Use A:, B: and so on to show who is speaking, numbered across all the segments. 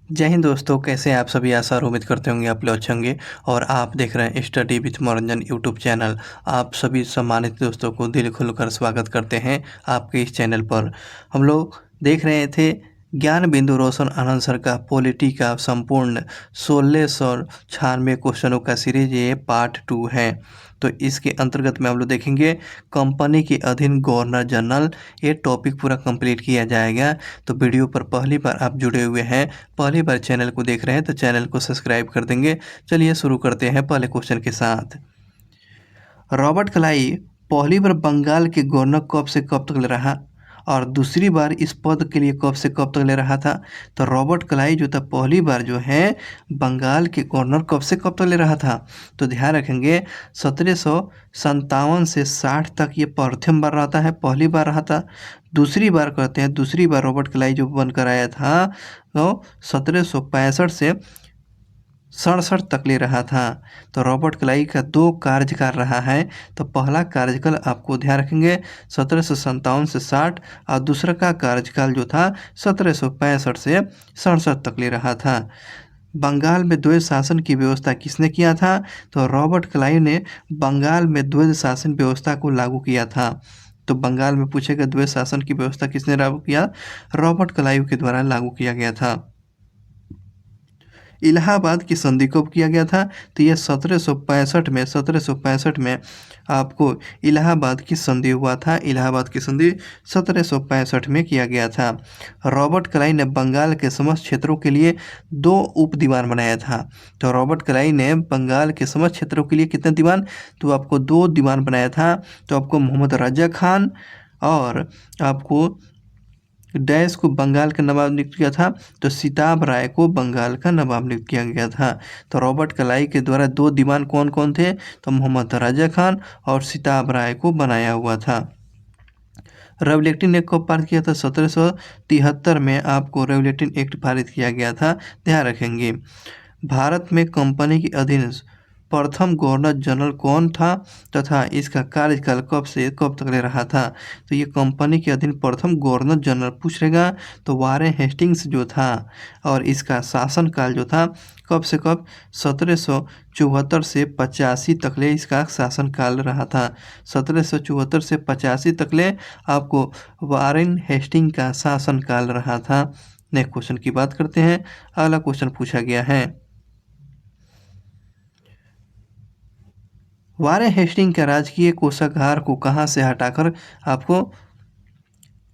A: जय हिंद दोस्तों, कैसे हैं आप सभी। आशा और उम्मीद करते होंगे आप लोग अच्छे होंगे। और आप देख रहे हैं स्टडी विथ मनोरंजन यूट्यूब चैनल। आप सभी सम्मानित दोस्तों को दिल खोलकर स्वागत करते हैं आपके इस चैनल पर। हम लोग देख रहे थे ज्ञान बिंदु रोशन आनंद सर का पॉलिटी का संपूर्ण 1696 क्वेश्चनों का सीरीज, ये पार्ट 2 है। तो इसके अंतर्गत में हम लोग देखेंगे कंपनी के अधीन गवर्नर जनरल, ये टॉपिक पूरा कंप्लीट किया जाएगा। तो वीडियो पर पहली बार आप जुड़े हुए हैं, पहली बार चैनल को देख रहे हैं तो चैनल को सब्सक्राइब कर देंगे। चलिए शुरू करते हैं पहले क्वेश्चन के साथ। रॉबर्ट क्लाई पहली बार बंगाल के गवर्नर कब से कब तक ले रहा और दूसरी बार इस पद के लिए कब से कब तक ले रहा था। तो रॉबर्ट क्लाई जो था पहली बार जो है बंगाल के गवर्नर कब से कब तक ले रहा था। तो ध्यान रखेंगे 1757 से 60 तक ये प्रथम बार रहता है, पहली बार रहा था। दूसरी बार कहते हैं, दूसरी बार रॉबर्ट क्लाई जो बनकर आया था तो 1765 से 67 तक ले रहा था। तो रॉबर्ट क्लाई का 2 कार्यकाल रहा है। तो पहला कार्यकाल आपको ध्यान रखेंगे 1757 से 60 और दूसरा का कार्यकाल जो था 1765 से 67 तक ले रहा था। बंगाल में द्वैध शासन की व्यवस्था किसने किया था। तो रॉबर्ट क्लाई ने बंगाल में द्वैध शासन व्यवस्था को लागू किया था। तो बंगाल में पूछेगा द्वैध शासन की व्यवस्था किसने लागू किया, रॉबर्ट क्लाइव के द्वारा लागू किया गया था। इलाहाबाद की संधि कब किया गया था। तो यह 1765 में आपको इलाहाबाद की संधि हुआ था। इलाहाबाद की संधि 1765 में किया गया था। रॉबर्ट क्लाई ने बंगाल के समस्त क्षेत्रों के लिए 2 उप दीवान बनाया था। तो रॉबर्ट क्लाई ने बंगाल के समस्त क्षेत्रों के लिए कितने दीवान, तो आपको 2 दीवान बनाया था। तो आपको मोहम्मद रजा खान और आपको डैश को बंगाल का नवाब नियुक्त किया था। तो सिताब राय को बंगाल का नवाब नियुक्त किया गया था। तो रॉबर्ट क्लाई के द्वारा 2 दीवान कौन कौन थे, तो मोहम्मद रजा खान और सिताब राय को बनाया हुआ था। रेगुलेटिंग एक्ट कब पारित किया था, 1773 में आपको रेगुलेटिंग एक्ट पारित किया गया था। ध्यान रखेंगे भारत में कंपनी के अधीन प्रथम गवर्नर जनरल कौन था तथा इसका कार्यकाल कब से कब तक ले रहा था। तो ये कंपनी के अधीन प्रथम गवर्नर जनरल पूछ रहेगा तो वारेन हेस्टिंग्स जो था, और इसका शासनकाल जो था कब से कब 1774 से 85 तक ले इसका शासनकाल रहा था। 1774 से 85 तक ले आपको वारेन हेस्टिंग का शासनकाल रहा था। नेक्स्ट क्वेश्चन की बात करते हैं। अगला क्वेश्चन पूछा गया है, वारेन हेस्टिंग के राजकीय कोषागार को कहाँ से हटाकर आपको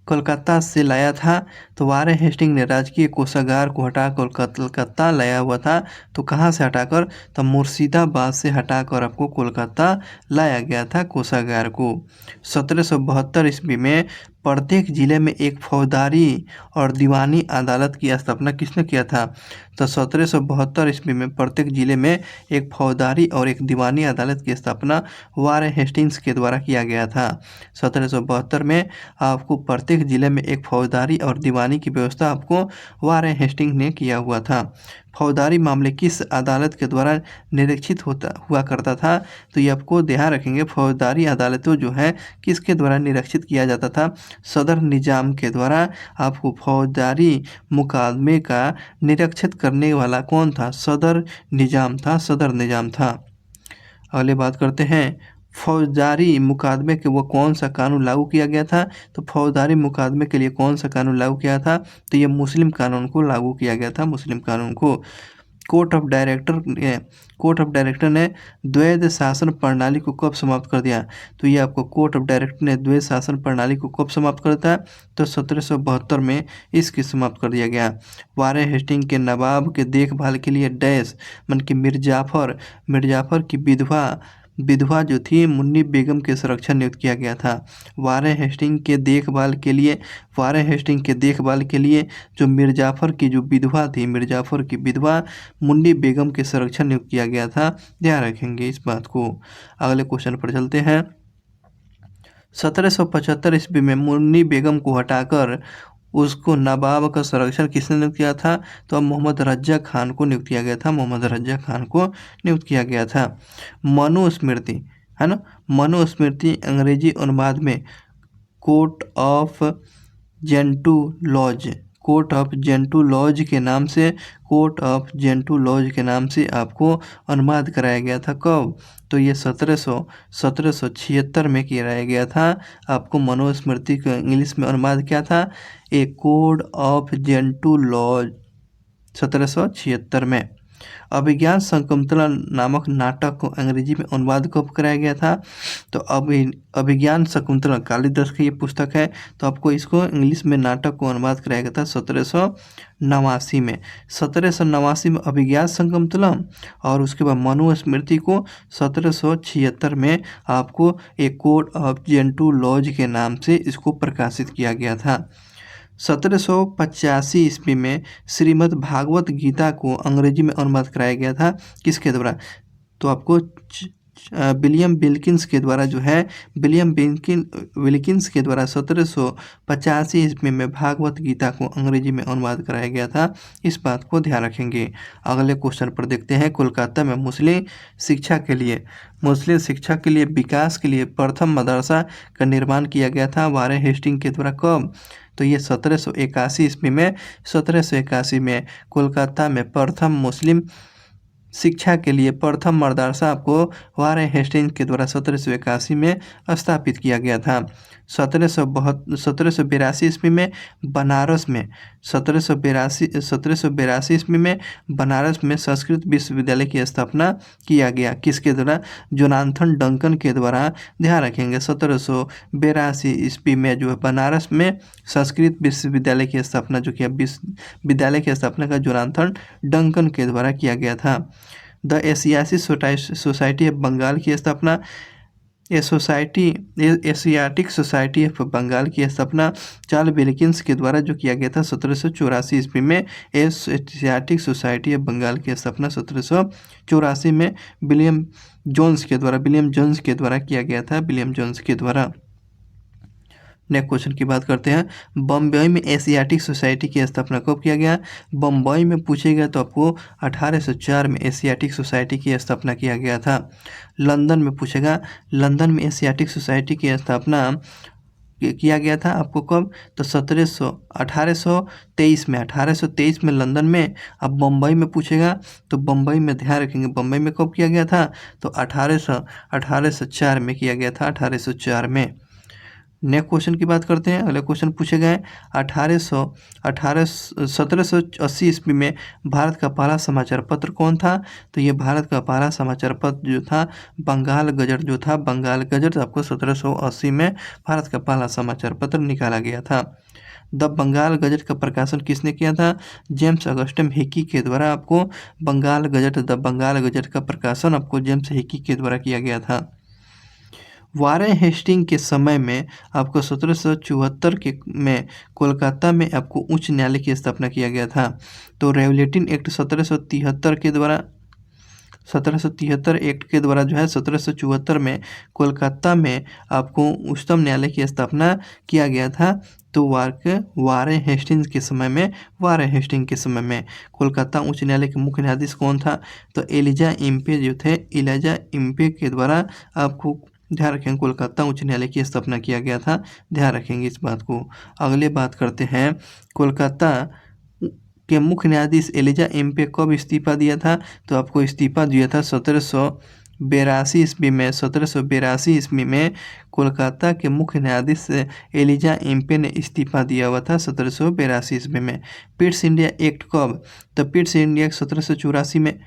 A: कोलकाता से लाया था। तो वारेन हेस्टिंग ने राजकीय कोषागार को हटाकर कोलकाता लाया हुआ था। तो कहाँ से हटाकर, तो मुर्शिदाबाद से हटाकर आपको कोलकाता लाया गया था कोषागार को। 1772 ईस्वी में प्रत्येक जिले में एक फौजदारी और दीवानी अदालत की स्थापना किसने किया था। तो 1772 ईस्वी में प्रत्येक जिले में एक फौजदारी और एक दीवानी अदालत की स्थापना वारेन हेस्टिंग्स के द्वारा किया गया था। 1772 में आपको प्रत्येक जिले में एक फौजदारी और दीवानी की व्यवस्था आपको वारेन हेस्टिंग ने किया हुआ था। फौजदारी मामले किस अदालत के द्वारा निरीक्षित हुआ करता था। तो ये आपको ध्यान रखेंगे फौजदारी अदालतों जो है किसके द्वारा निरीक्षित किया जाता था, सदर निजाम के द्वारा। आपको फौजदारी मुकदमे का निरीक्षित करने वाला कौन था, सदर निजाम था, सदर निजाम था। अगले बात करते हैं फौजदारी मुकदमे के वो कौन सा कानून लागू किया गया था। तो फौजदारी मुकदमे के लिए कौन सा कानून लागू किया था, तो ये मुस्लिम कानून को लागू किया गया था, मुस्लिम कानून को। कोर्ट ऑफ डायरेक्टर ने द्वैध शासन प्रणाली को कब समाप्त कर दिया। तो ये आपको कोर्ट ऑफ डायरेक्टर ने द्वैध शासन प्रणाली को कब समाप्त कर दिया, तो 1772 में इसकी समाप्त कर दिया गया। वारेन हेस्टिंग के नवाब के देखभाल के लिए डैश मन की मिर्जाफर की विधवा जो थी मुन्नी बेगम के संरक्षण नियुक्त किया गया था। वारेन हेस्टिंग के देखभाल के लिए जो मिर्जाफर की जो विधवा थी, मिर्जाफर की विधवा मुन्नी बेगम के संरक्षण नियुक्त किया गया था। ध्यान रखेंगे इस बात को। अगले क्वेश्चन पर चलते हैं। 1775 ईस्वी में मुन्नी बेगम को हटाकर उसको नवाब का संरक्षण किसने नियुक्त किया था, तो अब मोहम्मद रजा खान को नियुक्त किया गया था, मोहम्मद रजा खान को नियुक्त किया गया था। मनुस्मृति है ना, मनुस्मृति अंग्रेजी अनुवाद में court of Gentoo laws court of Gentoo laws के नाम से, कोर्ट ऑफ जेंटू लॉज के नाम से आपको अनुवाद कराया गया था। कब? तो ये 1776 में कराया गया था। आपको मनुस्मृति का इंग्लिश में अनुवाद क्या था? ए कोड ऑफ जेंटू लॉज, 1776 में। अभिज्ञान शकुंतला नामक नाटक को अंग्रेजी में अनुवाद कब कराया गया था? तो अभिज्ञान शकुंतला कालिदास की ये पुस्तक है, तो आपको इसको इंग्लिश में नाटक को अनुवाद कराया गया था 1789 में। 1789 में अभिज्ञान शकुंतला, और उसके बाद मनुस्मृति को 1776 में आपको एक कोड ऑफ जेंटू लॉज के नाम से इसको प्रकाशित किया गया था। 1785 ईस्वी में श्रीमद् भागवत गीता को अंग्रेजी में अनुवाद कराया गया था। किसके द्वारा? तो आपको विलियम विल्किंस के द्वारा जो है, विलियम विल्किंस के द्वारा 1785 ईस्वी में भागवत गीता को अंग्रेजी में अनुवाद कराया गया था। इस बात को ध्यान रखेंगे। अगले क्वेश्चन पर देखते हैं। कोलकाता में मुस्लिम शिक्षा के लिए विकास के लिए प्रथम मदरसा का निर्माण किया गया था वारेन हेस्टिंग के द्वारा। कब? तो ये 1781 ईस्वी में, 1781 में कोलकाता में प्रथम मुस्लिम शिक्षा के लिए प्रथम मदरसा आपको वारेन हेस्टिंग्स के द्वारा 1781 में स्थापित किया गया था। 1782 ईस्वी में बनारस में, 1782 ईस्वी में बनारस में संस्कृत विश्वविद्यालय की स्थापना किया गया। किसके द्वारा? जोनाथन डंकन के द्वारा। ध्यान रखेंगे 1782 ईस्वी में जो है बनारस में संस्कृत विश्वविद्यालय की स्थापना जो किया, विश्वविद्यालय की स्थापना का जोनाथन डंकन के द्वारा किया गया था। The Asiatic society of Bengal की स्थापना, एशियाटिक सोसाइटी ऑफ बंगाल की स्थापना चार्ल्स विल्किंस के द्वारा जो किया गया था 1784 ईस्वी में। एशियाटिक सोसाइटी ऑफ बंगाल की स्थापना 1784 में विलियम जोन्स के द्वारा किया गया था, विलियम जोन्स के द्वारा। नेक्स्ट क्वेश्चन की बात करते हैं। बम्बई में एशियाटिक सोसाइटी की स्थापना कब किया गया? बम्बई में पूछेगा तो आपको 1804 में एशियाटिक सोसाइटी की स्थापना किया गया था। लंदन में पूछेगा, लंदन में एशियाटिक सोसाइटी की स्थापना किया गया था आपको कब? तो 1823 में लंदन में। अब बम्बई में पूछेगा तो बम्बई में ध्यान रखेंगे, बम्बई में कब किया गया था? तो 1804 में किया गया था, 1804 में। नेक्स्ट क्वेश्चन की बात करते हैं। अगले क्वेश्चन पूछे गए 1780 ईस्वी में भारत का पहला समाचार पत्र कौन था? तो ये भारत का पहला समाचार पत्र जो था बंगाल गजट जो था, बंगाल गजट आपको 1780 में भारत का पहला समाचार पत्र निकाला गया था। द बंगाल गजट का प्रकाशन किसने किया था? जेम्स अगस्टम हिकी के द्वारा आपको Bengal gazette, the Bengal gazette का प्रकाशन आपको जेम्स हिकी के द्वारा किया गया था। वारेन हेस्टिंग के समय में आपको 1774 के में कोलकाता में आपको उच्च न्यायालय की स्थापना किया गया था। तो रेगुलेटिंग एक्ट 1773 के द्वारा, 1773 एक्ट के द्वारा जो है 1774 में कोलकाता में आपको उच्चतम न्यायालय की स्थापना किया गया था। तो वारेन हेस्टिंग्स के समय में कोलकाता उच्च न्यायालय के मुख्य न्यायाधीश कौन था? तो एलिजा इम्पे जो थे, एलिजा इम्पे के द्वारा आपको ध्यान रखेंगे कोलकाता उच्च न्यायालय की स्थापना किया गया था। ध्यान रखेंगे इस बात को। अगले बात करते हैं, कोलकाता के मुख्य न्यायाधीश एलिजा इम्पे कब इस्तीफा दिया था? तो आपको इस्तीफा दिया था 1782 ईस्वी में। 1782 ईस्वी में कोलकाता के मुख्य न्यायाधीश एलिजा इम्पे ने इस्तीफा दिया हुआ था 1782 ईस्वी में। पिट्स इंडिया एक्ट कब? तो पिट्स इंडिया 1784 में।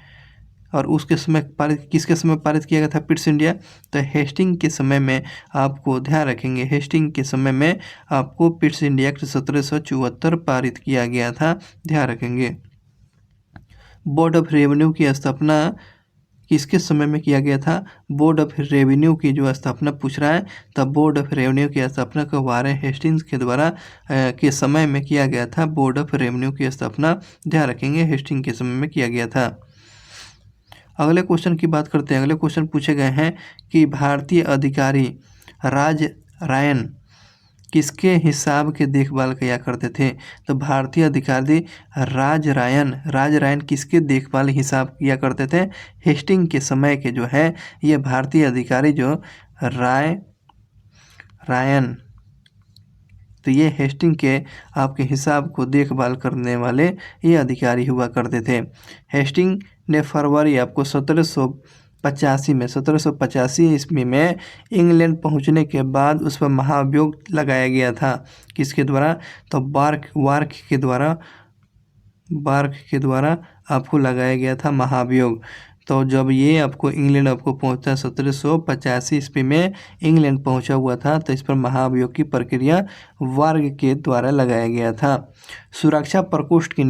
A: और उसके समय पारित, किसके समय पारित किया गया था पिट्स इंडिया? तो हेस्टिंग के समय में आपको ध्यान रखेंगे, हेस्टिंग के समय में आपको पिट्स इंडिया एक्ट 1774 पारित किया गया था। ध्यान रखेंगे। बोर्ड ऑफ रेवेन्यू की स्थापना किसके समय में किया गया था? बोर्ड ऑफ रेवेन्यू की जो स्थापना पूछ रहा है, तब बोर्ड ऑफ रेवेन्यू की स्थापना को वारेन हेस्टिंग्स के द्वारा के समय में किया गया था। बोर्ड ऑफ रेवेन्यू की स्थापना ध्यान रखेंगे हेस्टिंग के समय में किया गया था। अगले क्वेश्चन की बात करते हैं। अगले क्वेश्चन पूछे गए हैं कि भारतीय अधिकारी राज रायन किसके हिसाब के देखभाल किया करते थे? तो भारतीय अधिकारी राज रायन किसके देखभाल हिसाब किया करते थे? हेस्टिंग के समय के जो है ये भारतीय अधिकारी जो रायन तो ये हेस्टिंग के आपके हिसाब को देखभाल करने वाले ये अधिकारी हुआ करते थे। हेस्टिंग ने फरवरी आपको 1785 ईस्वी में इंग्लैंड पहुंचने के बाद उस पर महाभियोग लगाया गया था। किसके द्वारा? तो बार्क के द्वारा आपको लगाया गया था महाभियोग। तो जब ये आपको इंग्लैंड आपको पहुंचा 1785 ईस्वी में इंग्लैंड पहुंचा हुआ था, तो इस पर महाभियोग की प्रक्रिया वार्ग के द्वारा लगाया गया था। सुरक्षा प्रकोष्ठ की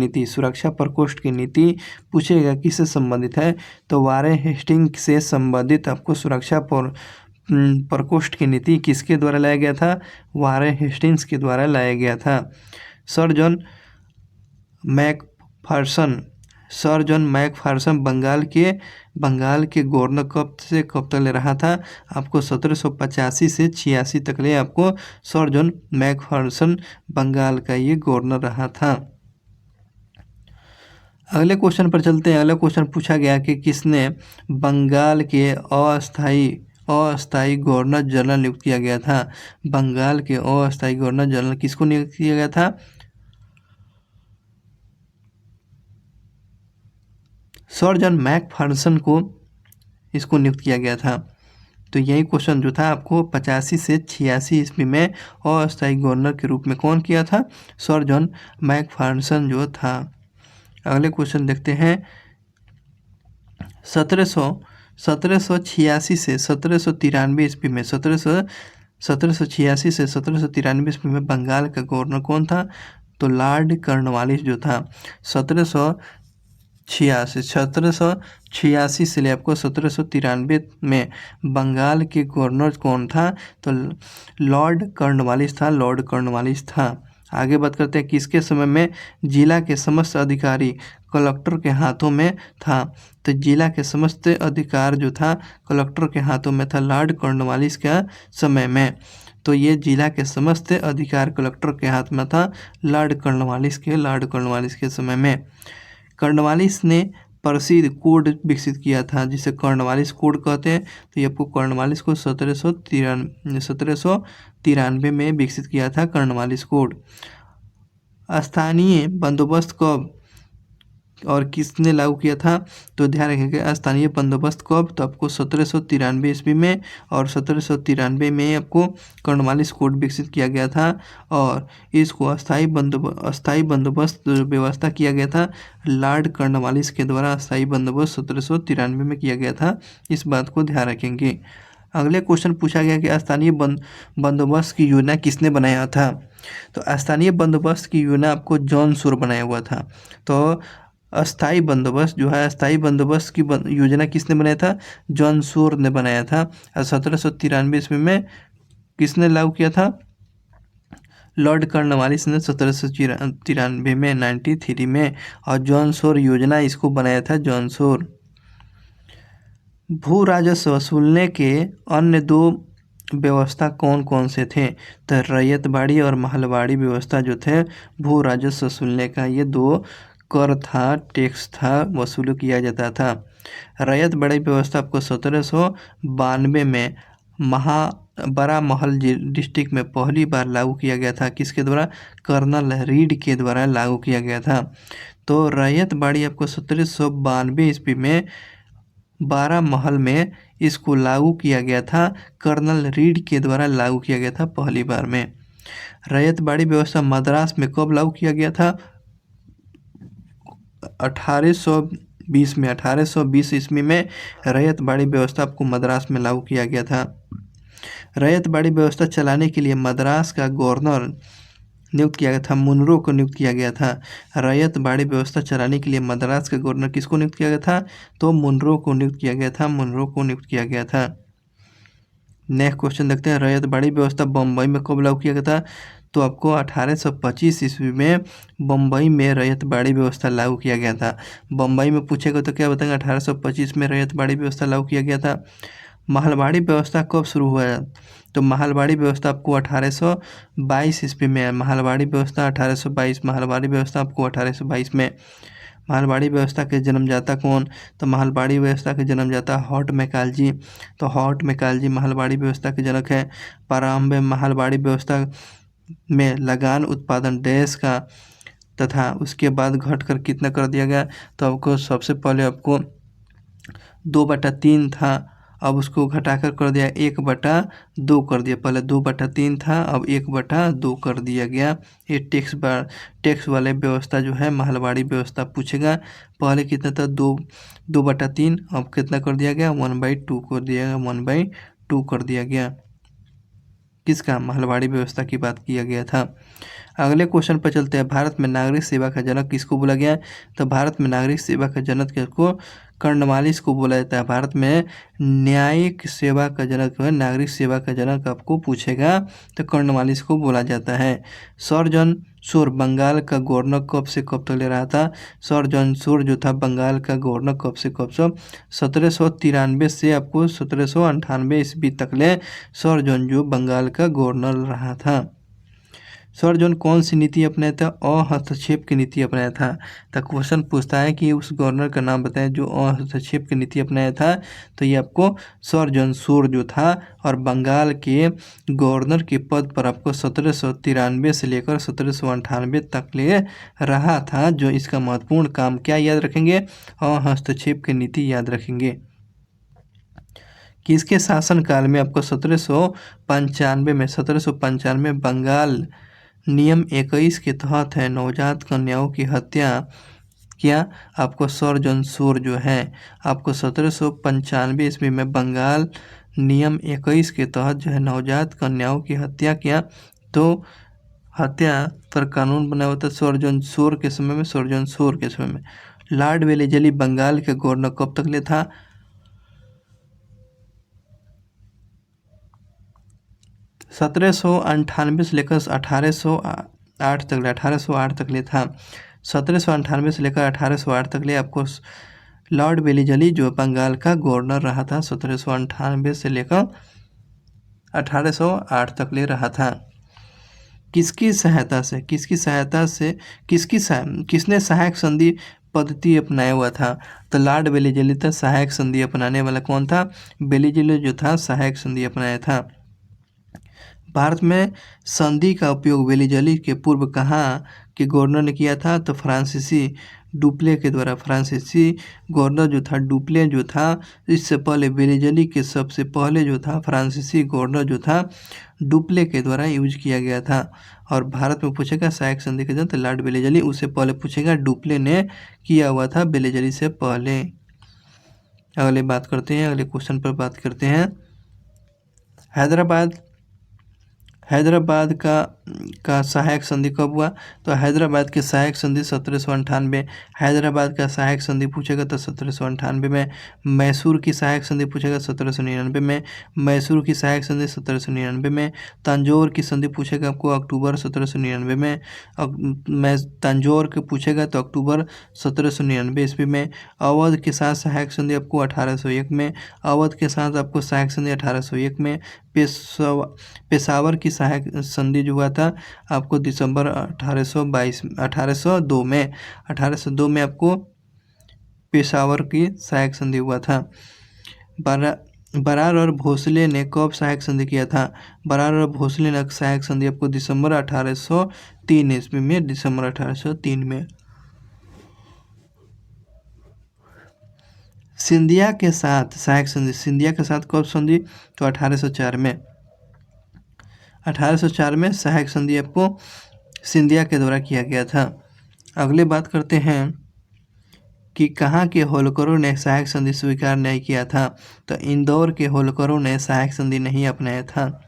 A: नीति पूछेगा किससे संबंधित है? तो वारेन हेस्टिंग से संबंधित आपको सुरक्षा प्रकोष्ठ की नीति किसके द्वारा लाया गया था? वारेन हेस्टिंग्स के द्वारा लाया गया था। सर जॉन मैकफार्सन बंगाल के गवर्नर कब से कब तक ले रहा था? आपको 1785 से 86 तक ले आपको सर जॉन मैकफार्सन बंगाल का ये गवर्नर रहा था। अगले क्वेश्चन पर चलते हैं। अगला क्वेश्चन पूछा गया कि किसने बंगाल के अस्थायी गवर्नर जनरल नियुक्त किया गया था? बंगाल के अस्थायी गवर्नर जनरल किसको नियुक्त किया गया था? सर जॉन मैकफार्सन को इसको नियुक्त किया गया था। तो यही क्वेश्चन जो था आपको 85 से 86 ईस्वी में अस्थायी गवर्नर के रूप में कौन किया था? सर जॉन मैकफार्सन जो था। अगले क्वेश्चन देखते हैं। 1786 से 1793 ईस्वी में 1786 से 1793 ईस्वी में बंगाल का गवर्नर कौन था? तो लॉर्ड कॉर्नवालिस जो था। 1786 से ले आपको 1793 में बंगाल के गवर्नर कौन था? तो लॉर्ड कॉर्नवालिस था। आगे बात करते हैं किसके समय में जिला के समस्त अधिकारी कलेक्टर के हाथों में था? तो जिला के समस्त अधिकार जो था कलेक्टर के हाथों में था लॉर्ड कॉर्नवालिस का समय में। तो ये जिला के समस्त अधिकार कलेक्टर के हाथ में था लॉर्ड कॉर्नवालिस के समय में। कॉर्नवालिस ने प्रसिद्ध कोड विकसित किया था जिसे कॉर्नवालिस कोड कहते हैं। तो ये आपको कॉर्नवालिस को 1793 में विकसित किया था कॉर्नवालिस कोड। स्थानीय बंदोबस्त कब और किसने लागू किया था? तो ध्यान रखिएगा स्थानीय बंदोबस्त कब? तो आपको 1793 ईस्वी में, और 1793 में आपको कॉर्नवालिस कोड विकसित किया गया था और इसको अस्थायी बंदोबस्त व्यवस्था किया गया था लॉर्ड कॉर्नवालिस के द्वारा। अस्थायी बंदोबस्त 1793 में किया गया था, इस बात को ध्यान रखेंगे। अगले क्वेश्चन पूछा गया कि स्थानीय बंदोबस्त की योजना किसने बनाया था? तो स्थानीय बंदोबस्त की योजना आपको जॉन शोर बनाया हुआ था। तो अस्थाई बंदोबस्त की योजना किसने बनाया था? जॉन शोर ने बनाया था। 1793 ईस्वी में किसने लागू किया था? लॉर्ड कॉर्नवालिस ने 1793 में 93 में, और जॉन शोर योजना इसको बनाया था जॉन शोर। भू राजस्व वसूलने के अन्य दो व्यवस्था कौन कौन से थे? तो रैयतबाड़ी और महलबाड़ी व्यवस्था जो थे भू राजस्व वसूलने का, ये दो कर था, टैक्स था, वसूल किया जाता था। रैयतबाड़ी व्यवस्था आपको 1792 में बड़ा महल डिस्ट्रिक्ट में पहली बार लागू किया गया था। किसके द्वारा? कर्नल रीड के द्वारा लागू किया गया था। तो रैयतबाड़ी आपको 1792 ईस्वी में 12 महल में इसको लागू किया गया था, कर्नल रीड के द्वारा लागू किया गया था पहली बार में। रैयतबाड़ी व्यवस्था मद्रास में कब लागू किया गया था? 1820 ईस्वी में रैयतबाड़ी व्यवस्था आपको मद्रास में लागू किया गया था। रैयतबाड़ी व्यवस्था चलाने के लिए मद्रास का गवर्नर नियुक्त किया गया था, मुनरो को नियुक्त किया गया था। रैयतबाड़ी व्यवस्था चलाने के लिए मद्रास का गवर्नर किसको नियुक्त किया गया था? तो मुनरो को नियुक्त किया गया था। नेक्स्ट क्वेश्चन देखते हैं। रैयतबाड़ी व्यवस्था बम्बई में कब लागू किया गया था? तो आपको 1825 ईस्वी में बम्बई में रैयतबाड़ी व्यवस्था लागू किया गया था। बम्बई में पूछेगा तो क्या बताएंगे? 1825 में रैयतबाड़ी व्यवस्था लागू किया गया था। महलबाड़ी व्यवस्था कब शुरू हुआ? तो महलबाड़ी व्यवस्था आपको 1822 ईस्वी में। महलबाड़ी व्यवस्था 1822, महलबाड़ी व्यवस्था आपको 1822 में। महलबाड़ी व्यवस्था के जन्मदाता कौन? तो महलबाड़ी व्यवस्था के जन्मदाता हॉट मैकालजी। तो हॉट मैकालजी महलबाड़ी व्यवस्था के जनक हैं। प्रारंभ में महलबाड़ी व्यवस्था में लगान उत्पादन डैश का तथा उसके बाद घटकर कितना कर दिया गया, तो आपको सबसे पहले आपको 2/3 था, अब उसको घटाकर कर दिया 1/2 कर दिया। पहले 2/3 था, अब 1/2 कर दिया गया। ये टैक्स वाले व्यवस्था जो है महलबाड़ी व्यवस्था पूछेगा। पहले कितना था 2/3, अब कितना कर दिया गया 1/2 कर दिया गया, 1/2 कर दिया गया। किसका, महलबाड़ी व्यवस्था की बात किया गया था। अगले क्वेश्चन पर चलते हैं। भारत में नागरिक सेवा का जनक किसको बोला गया है, तो भारत में नागरिक सेवा का जनक किसको, कर्नवालिस को बोला जाता है। भारत में न्यायिक सेवा का जनक है, नागरिक सेवा का जनक आपको पूछेगा तो कर्नवालिस को बोला जाता है। सर जॉन शोर बंगाल का गवर्नर कब से कब तक ले रहा था, सर जॉन शोर जो था बंगाल का गवर्नर कब से कब तक, 1793 से आपको 1798 ईस्वी तक ले सर जॉन जो बंगाल का गवर्नर रहा था। सर जॉन कौन सी नीति अपनाया था, अहस्तक्षेप की नीति अपनाया था। तो क्वेश्चन पूछता है कि उस गवर्नर का नाम बताएं जो अहस्तक्षेप की नीति अपनाया था, तो ये आपको सर जॉन शोर जो था और बंगाल के गवर्नर के पद पर आपको 1793 से लेकर 1798 तक ले रहा था। जो इसका महत्वपूर्ण काम क्या याद रखेंगे, अहस्तक्षेप की नीति याद रखेंगे। किसके शासनकाल में आपको 1795 बंगाल नियम 21 के तहत है नवजात कन्याओं की हत्या किया, आपको सर जॉन शोर जो है आपको 1795 ईस्वी में बंगाल नियम 21 के तहत जो है नवजात कन्याओं की हत्या किया। तो हत्या पर कानून बना हुआ था सर जॉन शोर के समय में, सर जॉन शोर के समय में। लॉर्ड वेलेजली बंगाल के गवर्नर कब तक ले था, 1798 से लेकर 1808 तक ले, 1808 तक ले था। 1798 से लेकर 1808 तक ले आपको लॉर्ड वेलेजली जो बंगाल का गवर्नर रहा था 1798 से लेकर 1808 तक ले रहा था। किसकी सहायता से किसने सहायक संधि पद्धति अपनाया हुआ था, तो लॉर्ड वेलेजली था सहायक संधि अपनाने वाला। कौन था, वेलेजली जो था सहायक संधि अपनाया था। भारत में संधि का उपयोग वेलेजली के पूर्व कहाँ के गवर्नर ने किया था, तो फ्रांसीसी डुप्ले के द्वारा। फ्रांसीसी गवर्नर जो था डुप्ले जो था, इससे पहले वेलेजली के सबसे पहले जो था फ्रांसीसी गवर्नर जो था डुप्ले के द्वारा यूज किया गया था। और भारत में पूछेगा सहायक संधि के तो लॉर्ड वेलेजली, उससे पहले पूछेगा डुप्ले ने किया हुआ था वेलेजली से पहले। अगले बात करते हैं, अगले क्वेश्चन पर बात करते हैं। हैदराबाद का सहायक संधि कब हुआ, तो हैदराबाद के सहायक संधि 1798। हैदराबाद का सहायक संधि पूछेगा तो 1798 में। मैसूर की सहायक संधि पूछेगा 1799 में। मैसूर की सहायक संधि 1799 में। तंजौर की संधि पूछेगा आपको अक्टूबर 1799 में। तंजौर के पूछेगा तो अक्टूबर 1799 ईस्वी में। अवध के साथ सहायक संधि आपको 1801 में। अवध के साथ आपको सहायक संधि 1801 में। पेशावर की सहायक संधि जो हुआ था आपको दिसंबर 1802 में आपको पेशावर की सहायक संधि हुआ था। बरार और भोसले ने कब सहायक संधि किया था, बरार और भोसले ने सहायक संधि आपको दिसंबर 1803 ईस्वी में, दिसंबर 1803 में। सिंधिया के साथ सहायक संधि, सिंधिया के साथ कब संधि, तो 1804 में। 1804 में सहायक संधि आपको सिंधिया के द्वारा किया गया था। अगले बात करते हैं कि कहाँ के होलकरों ने सहायक संधि स्वीकार नहीं किया था, तो इंदौर के होलकरों ने सहायक संधि नहीं अपनाया था।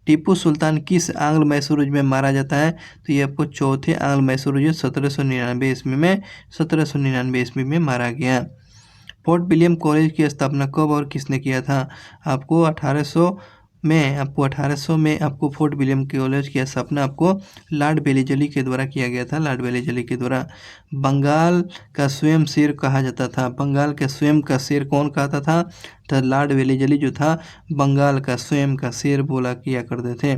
A: टीपू सुल्तान किस आंग्ल मैसूर युद्ध में मारा जाता है, तो ये आपको चौथे आंग्ल मैसूर युद्ध 1799 ईस्वी में, 1799 ईस्वी में मारा गया। फोर्ट विलियम कॉलेज की स्थापना कब और किसने किया था, आपको 1800 में आपको फोर्ट विलियम कॉलेज की स्थापना आपको लॉर्ड वेलेजली के द्वारा किया गया था, लॉर्ड वेलेजली के द्वारा। बंगाल का स्वयं शेर कहा जाता था, बंगाल के स्वयं का शेर कौन कहता था, तो लॉर्ड वेलेजली जो था बंगाल का स्वयं का शेर बोला किया करते थे।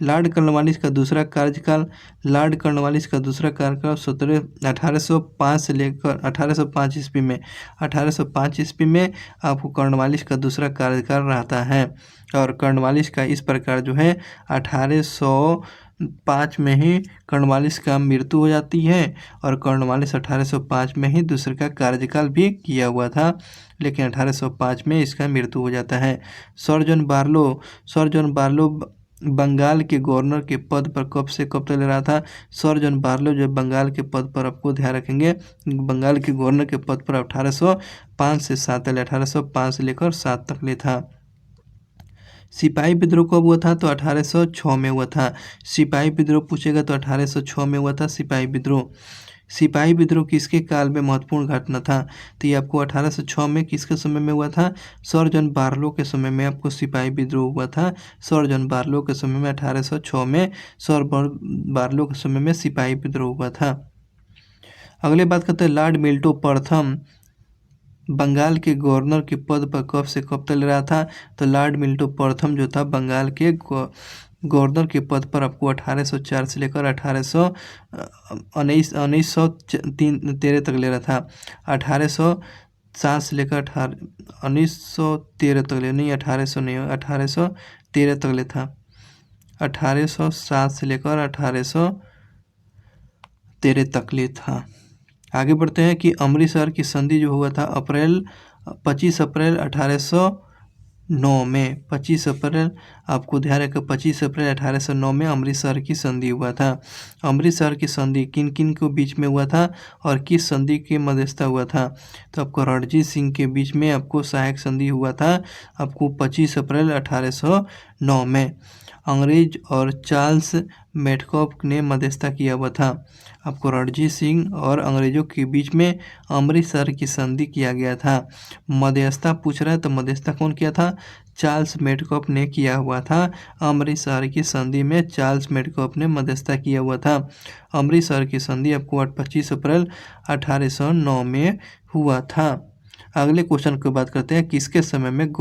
A: लॉर्ड कॉर्नवालिस का दूसरा कार्यकाल, लॉर्ड कॉर्नवालिस का दूसरा कार्यकाल 1805 से लेकर 1805 ईस्वी में, 1805 ईस्वी में आपको कॉर्नवालिस का दूसरा कार्यकाल रहता है। और कॉर्नवालिस का इस प्रकार जो है 1800 1805 में ही कॉर्नवालिस का मृत्यु हो जाती है और कॉर्नवालिस 1805 में ही दूसरे का कार्यकाल भी किया हुआ था, लेकिन 1805 में इसका मृत्यु हो जाता है। सर जॉन बार्लो बंगाल के गवर्नर के पद पर कब से कब तक ले रहा था। सर जॉन बार्लो जो बंगाल के पद पर, आपको ध्यान रखेंगे, बंगाल के गवर्नर के पद पर 1805 से 7 तक, 1805 से लेकर 7 तक ले था। सिपाही विद्रोह कब हुआ था, तो 1806 में हुआ था। सिपाही विद्रोह पूछेगा तो 1806 में हुआ था सिपाही विद्रोह। सिपाही विद्रोह किसके काल में महत्वपूर्ण घटना था, तो ये आपको 1806 में किसके समय में हुआ था, सर जॉन बार्लो के समय में आपको सिपाही विद्रोह हुआ था। सर जॉन बार्लो के समय में 1806 में बार्लो के समय में सिपाही विद्रोह हुआ था। अगले बात करते हैं लॉर्ड मिल्टो प्रथम बंगाल के गवर्नर के पद पर कब से कब तक रहा था, तो लॉर्ड मिल्टो प्रथम जो था बंगाल के गवर्नर के पद पर आपको 1804 से लेकर 1913 तक ले रहा था। 1807 से लेकर 1913 तक ले, नहीं 1800 नहीं, 1813 तक ले था। 1807 से लेकर 1813 तक ले था। आगे बढ़ते हैं कि अमृतसर की संधि जो हुआ था 25 अप्रैल 1809 में, 25 अप्रैल, आपको ध्यान रखें 25 अप्रैल 1809 में अमृतसर की संधि हुआ था। अमृतसर की संधि किन किन के बीच में हुआ था और किस संधि के मध्यस्थता हुआ था, तो आपको रणजीत सिंह के बीच में आपको सहायक संधि हुआ था आपको 25 अप्रैल 1809 में। अंग्रेज और चार्ल्स मेटकॉफ ने मध्यस्थता किया हुआ था। आपको रणजीत सिंह और अंग्रेजों के बीच में अमृतसर की संधि किया गया था। मध्यस्थता पूछ रहा है तो मध्यस्थता कौन किया था, चार्ल्स मेटकॉफ ने किया हुआ था। अमृतसर की संधि में चार्ल्स मेटकॉफ ने मध्यस्थता किया हुआ था। अमृतसर की संधि आपको 25 अप्रैल 1809 में हुआ था। अगले क्वेश्चन की बात करते हैं, किसके समय में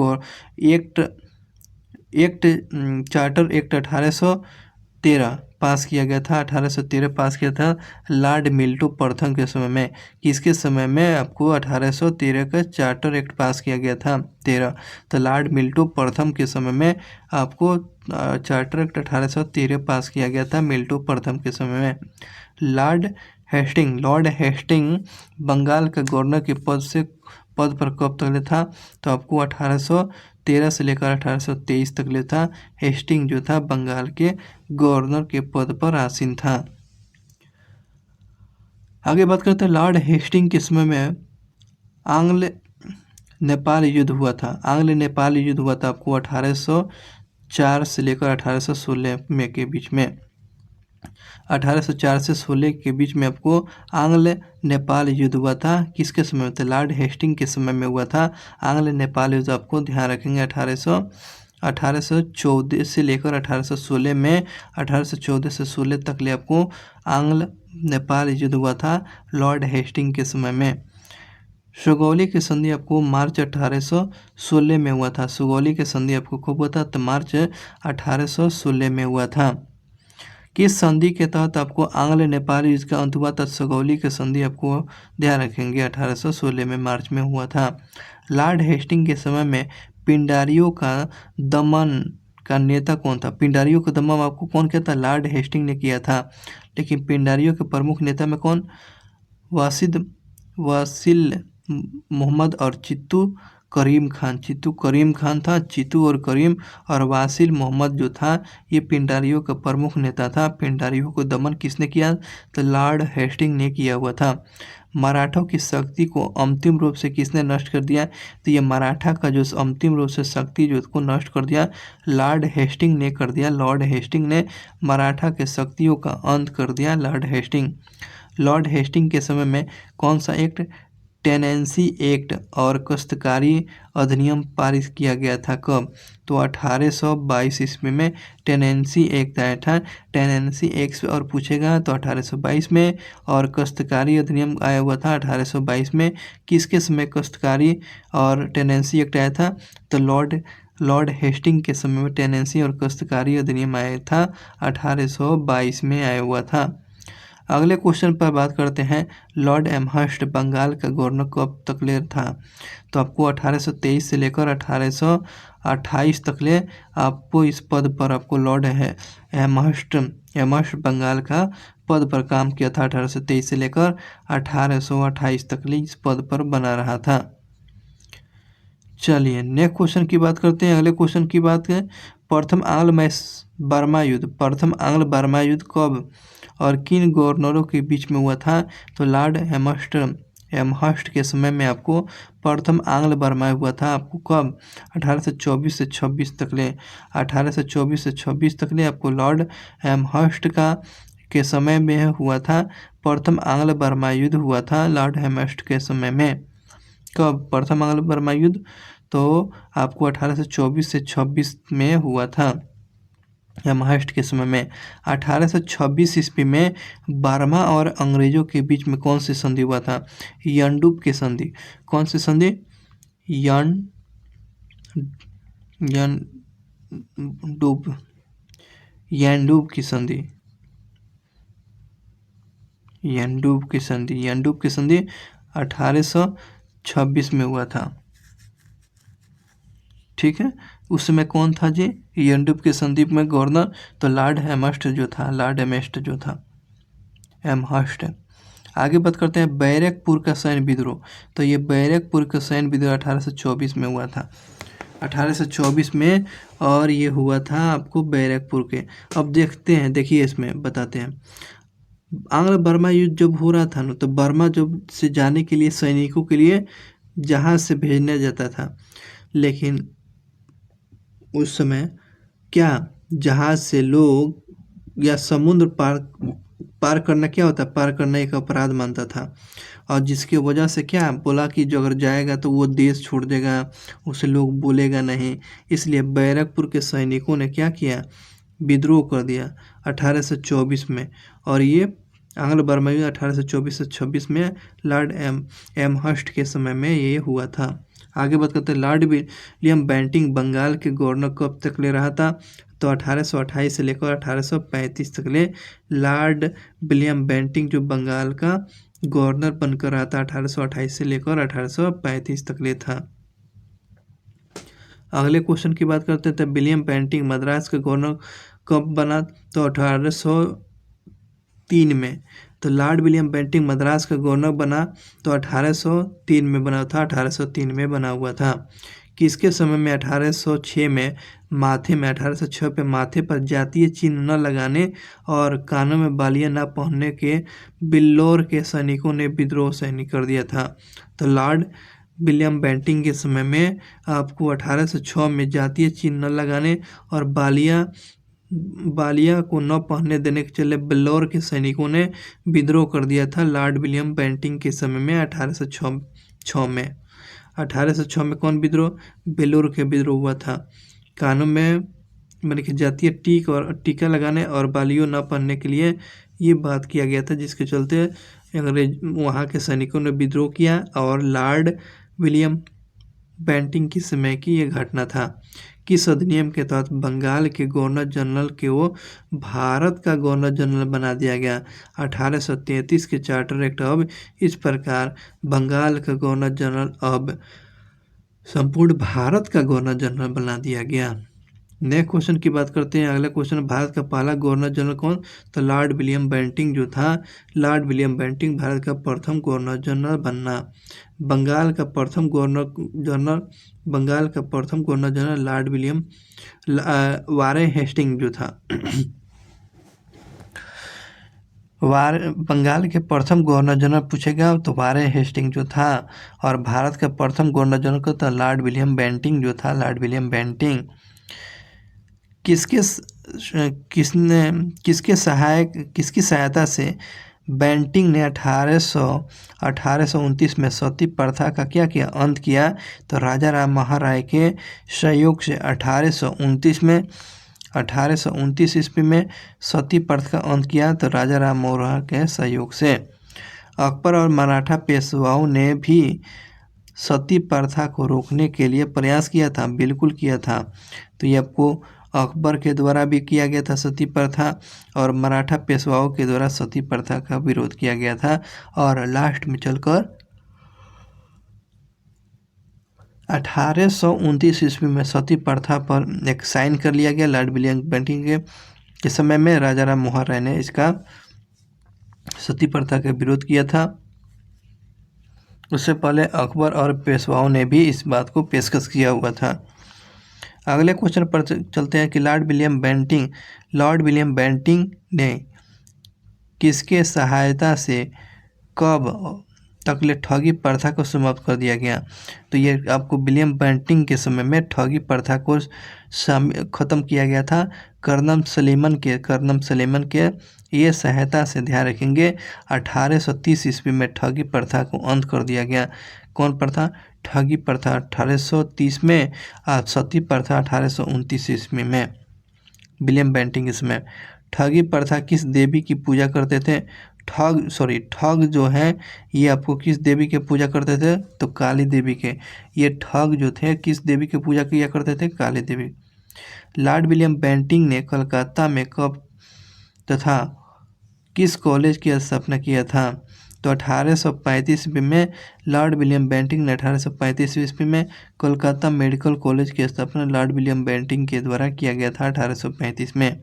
A: चार्टर एक्ट 1813 पास किया गया था। 1813 पास किया था लॉर्ड मिल्टो प्रथम के समय में। किसके समय में आपको 1813 का चार्टर एक्ट पास किया गया था 13, तो लॉर्ड मिल्टो प्रथम के समय में आपको चार्टर एक्ट 1813 पास किया गया था मिल्टो प्रथम के समय में। लॉर्ड हेस्टिंग बंगाल का गवर्नर के पद पर कब तक था, तो आपको 1813 से लेकर 1823 तक ले था। हेस्टिंग जो था बंगाल के गवर्नर के पद पर आसीन था। आगे बात करते हैं लॉर्ड हेस्टिंग के समय में आंग्ल नेपाल युद्ध हुआ था। आंग्ल नेपाल युद्ध हुआ था आपको 1804 से लेकर 1816 में के बीच में। 1804 से 16 के बीच में आपको आंग्ल नेपाल युद्ध हुआ था। किसके समय में था, लॉर्ड हेस्टिंग के समय में हुआ था आंग्ल नेपाल युद्ध। आपको ध्यान रखेंगे 1814 से लेकर 1816 में, 1814 से 16 तक ले आपको आंग्ल नेपाल युद्ध हुआ था लॉर्ड हेस्टिंग के समय में। सुगौली की संधि आपको मार्च 1816 में हुआ था। सुगौली की संधि आपको कब हुआ था, तो मार्च 1816 में हुआ था। किस संधि के तहत आपको आंग्ल नेपाल युद्ध का अंत हुआ था, सुगौली की संधि आपको ध्यान रखेंगे 1816 में मार्च में हुआ था। लॉर्ड हेस्टिंग के समय में पिंडारियों का दमन का नेता कौन था। पिंडारियों का दमन आपको कौन किया था, लॉर्ड हेस्टिंग ने किया था। लेकिन पिंडारियों के प्रमुख नेता में कौन, वासिल मोहम्मद और चित्तू करीम खान था। चित्तू और करीम और वासिल मोहम्मद जो था ये पिंडारियों का प्रमुख नेता था। पिंडारियों को दमन किसने किया, तो लॉर्ड हेस्टिंग ने किया हुआ था। मराठों की शक्ति को अंतिम रूप से किसने नष्ट कर दिया, तो ये मराठा का जो अंतिम रूप से शक्ति जो उसको नष्ट कर दिया लॉर्ड हेस्टिंग ने कर दिया। लॉर्ड हेस्टिंग ने मराठा के शक्तियों का अंत कर दिया लॉर्ड हेस्टिंग के समय में कौन सा एक्ट, टेनेंसी एक्ट और काश्तकारी अधिनियम पारित किया गया था। कब, तो 1822 ईस्वी में टेनेंसी एक्ट आया था। टेनेंसी एक्ट और पूछेगा तो 1822 में, और काश्तकारी अधिनियम आया हुआ था 1822 में। किसके समय काश्तकारी और टेनेंसी एक्ट आया था, तो लॉर्ड हेस्टिंग के समय में टेनेंसी और काश्तकारी अधिनियम आया था 1822 में आया हुआ था। अगले क्वेश्चन पर बात करते हैं, लॉर्ड एमहर्स्ट बंगाल का गवर्नर कब तक ले था, तो आपको 1823 से लेकर 28 तक ले आपको इस पद पर आपको लॉर्ड एमहर्स्ट बंगाल का पद पर काम किया था। 1823 से लेकर 1828 तक ले इस पद पर बना रहा था। चलिए नेक्स्ट क्वेश्चन की बात करते हैं। अगले क्वेश्चन की बात करें, प्रथम आंग्ल बर्मा युद्ध कब और किन गवर्नरों के बीच में हुआ था? तो लॉर्ड एमहर्स्ट के समय में आपको प्रथम आंग्ल बर्मा हुआ था। आपको कब? 1824 से 26 तक ले 1824 से 26 तक ले आपको लॉर्ड एमहर्स्ट के समय में हुआ था। प्रथम आंग्ल बर्मा युद्ध हुआ था लॉर्ड एमहर्स्ट के समय में। कब प्रथम आंग्ल बर्मा युद्ध? तो आपको 1824 से 26 में हुआ था एमहर्स्ट के समय में। 1826 ईस्वी में बर्मा और अंग्रेजों के बीच में कौन सी संधि हुआ था? यंडूब की संधि। कौन सी संधि? यंडूब की संधि। यंडूब की संधि 1826 में हुआ था। ठीक है, उस समय कौन था जी यंडूब के संधि में गवर्नर? तो लॉर्ड एमहर्स्ट जो था एमहर्स्ट। आगे बात करते हैं बैरकपुर का सैन्य विद्रोह। तो ये बैरकपुर का सैन्य विद्रोह 1824 में हुआ था। 1824 में, और ये हुआ था आपको बैरकपुर के। अब देखिए इसमें बताते हैं। आंग्ल बर्मा युद्ध जब हो रहा था ना, तो बर्मा जब से जाने के लिए सैनिकों के लिए जहाज से भेजना जाता था, लेकिन उस समय क्या जहाज से लोग या समुद्र पार करना क्या होता है? पार करना एक अपराध मानता था, और जिसकी वजह से क्या बोला कि जो अगर जाएगा तो वो देश छोड़ देगा, उसे लोग बोलेगा नहीं। इसलिए बैरकपुर के सैनिकों ने क्या किया? विद्रोह कर दिया 1824 में। और ये आंग्ल बर्मा युद्ध 1824 से 26 में लॉर्ड एमहर्स्ट के समय में ये हुआ था। आगे बात करते हैं लॉर्ड विलियम बेंटिंक बंगाल के गवर्नर कब तक ले रहा था? तो 1828 से लेकर 1835 तक ले लॉर्ड विलियम बेंटिंक जो बंगाल का गवर्नर बनकर रहा था 1828 से लेकर 1835 तक ले था। अगले क्वेश्चन की बात करते हैं, तो विलियम बेंटिंक मद्रास का गवर्नर कब बना? तो 1803 में। तो लॉर्ड विलियम बेंटिंक मद्रास का गवर्नर बना तो 1803 में बना था। 1803 में बना हुआ था। किसके समय में? 1806 में 1806 पे माथे पर जातीय चिन्ह न लगाने और कानों में बालियां न पहनने के बिल्लौर के सैनिकों ने विद्रोह कर दिया था। तो लॉर्ड विलियम बेंटिंक के समय में आपको 1806 में जातीय चिन्ह न लगाने और बालिया को न पहनने देने के चले बिल्लौर के सैनिकों ने विद्रोह कर दिया था लॉर्ड विलियम बेंटिंक के समय में 1806 में। 1806 में कौन विद्रोह? बेल्लौर के विद्रोह हुआ था। कानों में मैंने कि जातीय टीका लगाने और बालियों न पहनने के लिए ये बात किया गया था, जिसके चलते अंग्रेज वहाँ के सैनिकों ने विद्रोह किया और लॉर्ड विलियम बेंटिंक के समय की ये घटना था। किस अधिनियम के तहत बंगाल के गवर्नर जनरल को भारत का गवर्नर जनरल बना दिया गया? 1833 के चार्टर एक्ट। अब इस प्रकार बंगाल का गवर्नर जनरल अब संपूर्ण भारत का गवर्नर जनरल बना दिया गया। नेक्स्ट क्वेश्चन की बात करते हैं। अगला क्वेश्चन, भारत का पहला गवर्नर जनरल कौन? तो लॉर्ड विलियम बेंटिंक जो था। लॉर्ड विलियम बेंटिंक भारत का प्रथम गवर्नर जनरल बनना। बंगाल का प्रथम governor general lord William Warren Hasting जो था। बंगाल के प्रथम गवर्नर जनरल पूछेगा तो वारेन हेस्टिंग जो था, और भारत का प्रथम गवर्नर जनरल को तो लॉर्ड विलियम बेंटिंक जो था। लॉर्ड विलियम बेंटिंक किसकी सहायता से बेंटिंक ने 1829 में सती प्रथा का क्या किया? अंत किया? तो राजा राम मोहन राय के सहयोग से 1829 ईस्वी में सती प्रथा का अंत किया। तो राजा राम मोहन राय के सहयोग से। अकबर और मराठा पेशवाओं ने भी सती प्रथा को रोकने के लिए प्रयास किया था। बिल्कुल किया था। तो ये आपको अकबर के द्वारा भी किया गया था सती प्रथा, और मराठा पेशवाओं के द्वारा सती प्रथा का विरोध किया गया था, और लास्ट में चलकर 1829 ईस्वी में सती प्रथा पर एक साइन कर लिया गया लॉर्ड विलियम बेंटिंक के समय में। राजा राम मोहन राय ने इसका सती प्रथा का विरोध किया था। उससे पहले अकबर और पेशवाओं ने भी इस बात को पेशकश किया हुआ था। अगले क्वेश्चन पर चलते हैं कि लॉर्ड विलियम बेंटिंक ने किसके सहायता से कब तक ले ठगी प्रथा को समाप्त कर दिया गया। तो ये आपको विलियम बेंटिंक के समय में ठगी प्रथा को ख़त्म किया गया था। कर्नल सलीमन के ये सहायता से, ध्यान रखेंगे, 1830 ईस्वी में ठगी प्रथा को अंत कर दिया गया। कौन प्रथा? ठगी प्रथा 1830 में, सती प्रथा 1829 ईस्वी में। विलियम बेंटिंक इसमें ठगी प्रथा किस देवी की पूजा करते थे? ठग जो है ये आपको किस देवी के पूजा करते थे? तो काली देवी के। ये ठग जो थे किस देवी की पूजा किया करते थे? काली देवी। लॉर्ड विलियम बेंटिंक ने कलकत्ता में कब तथा किस कॉलेज की स्थापना किया था? तो 1835 ईस्वी में लॉर्ड विलियम बेंटिंक ने 1835 ईस्वी में कोलकाता मेडिकल कॉलेज की स्थापना लॉर्ड विलियम बेंटिंक के द्वारा किया गया था 1835 में।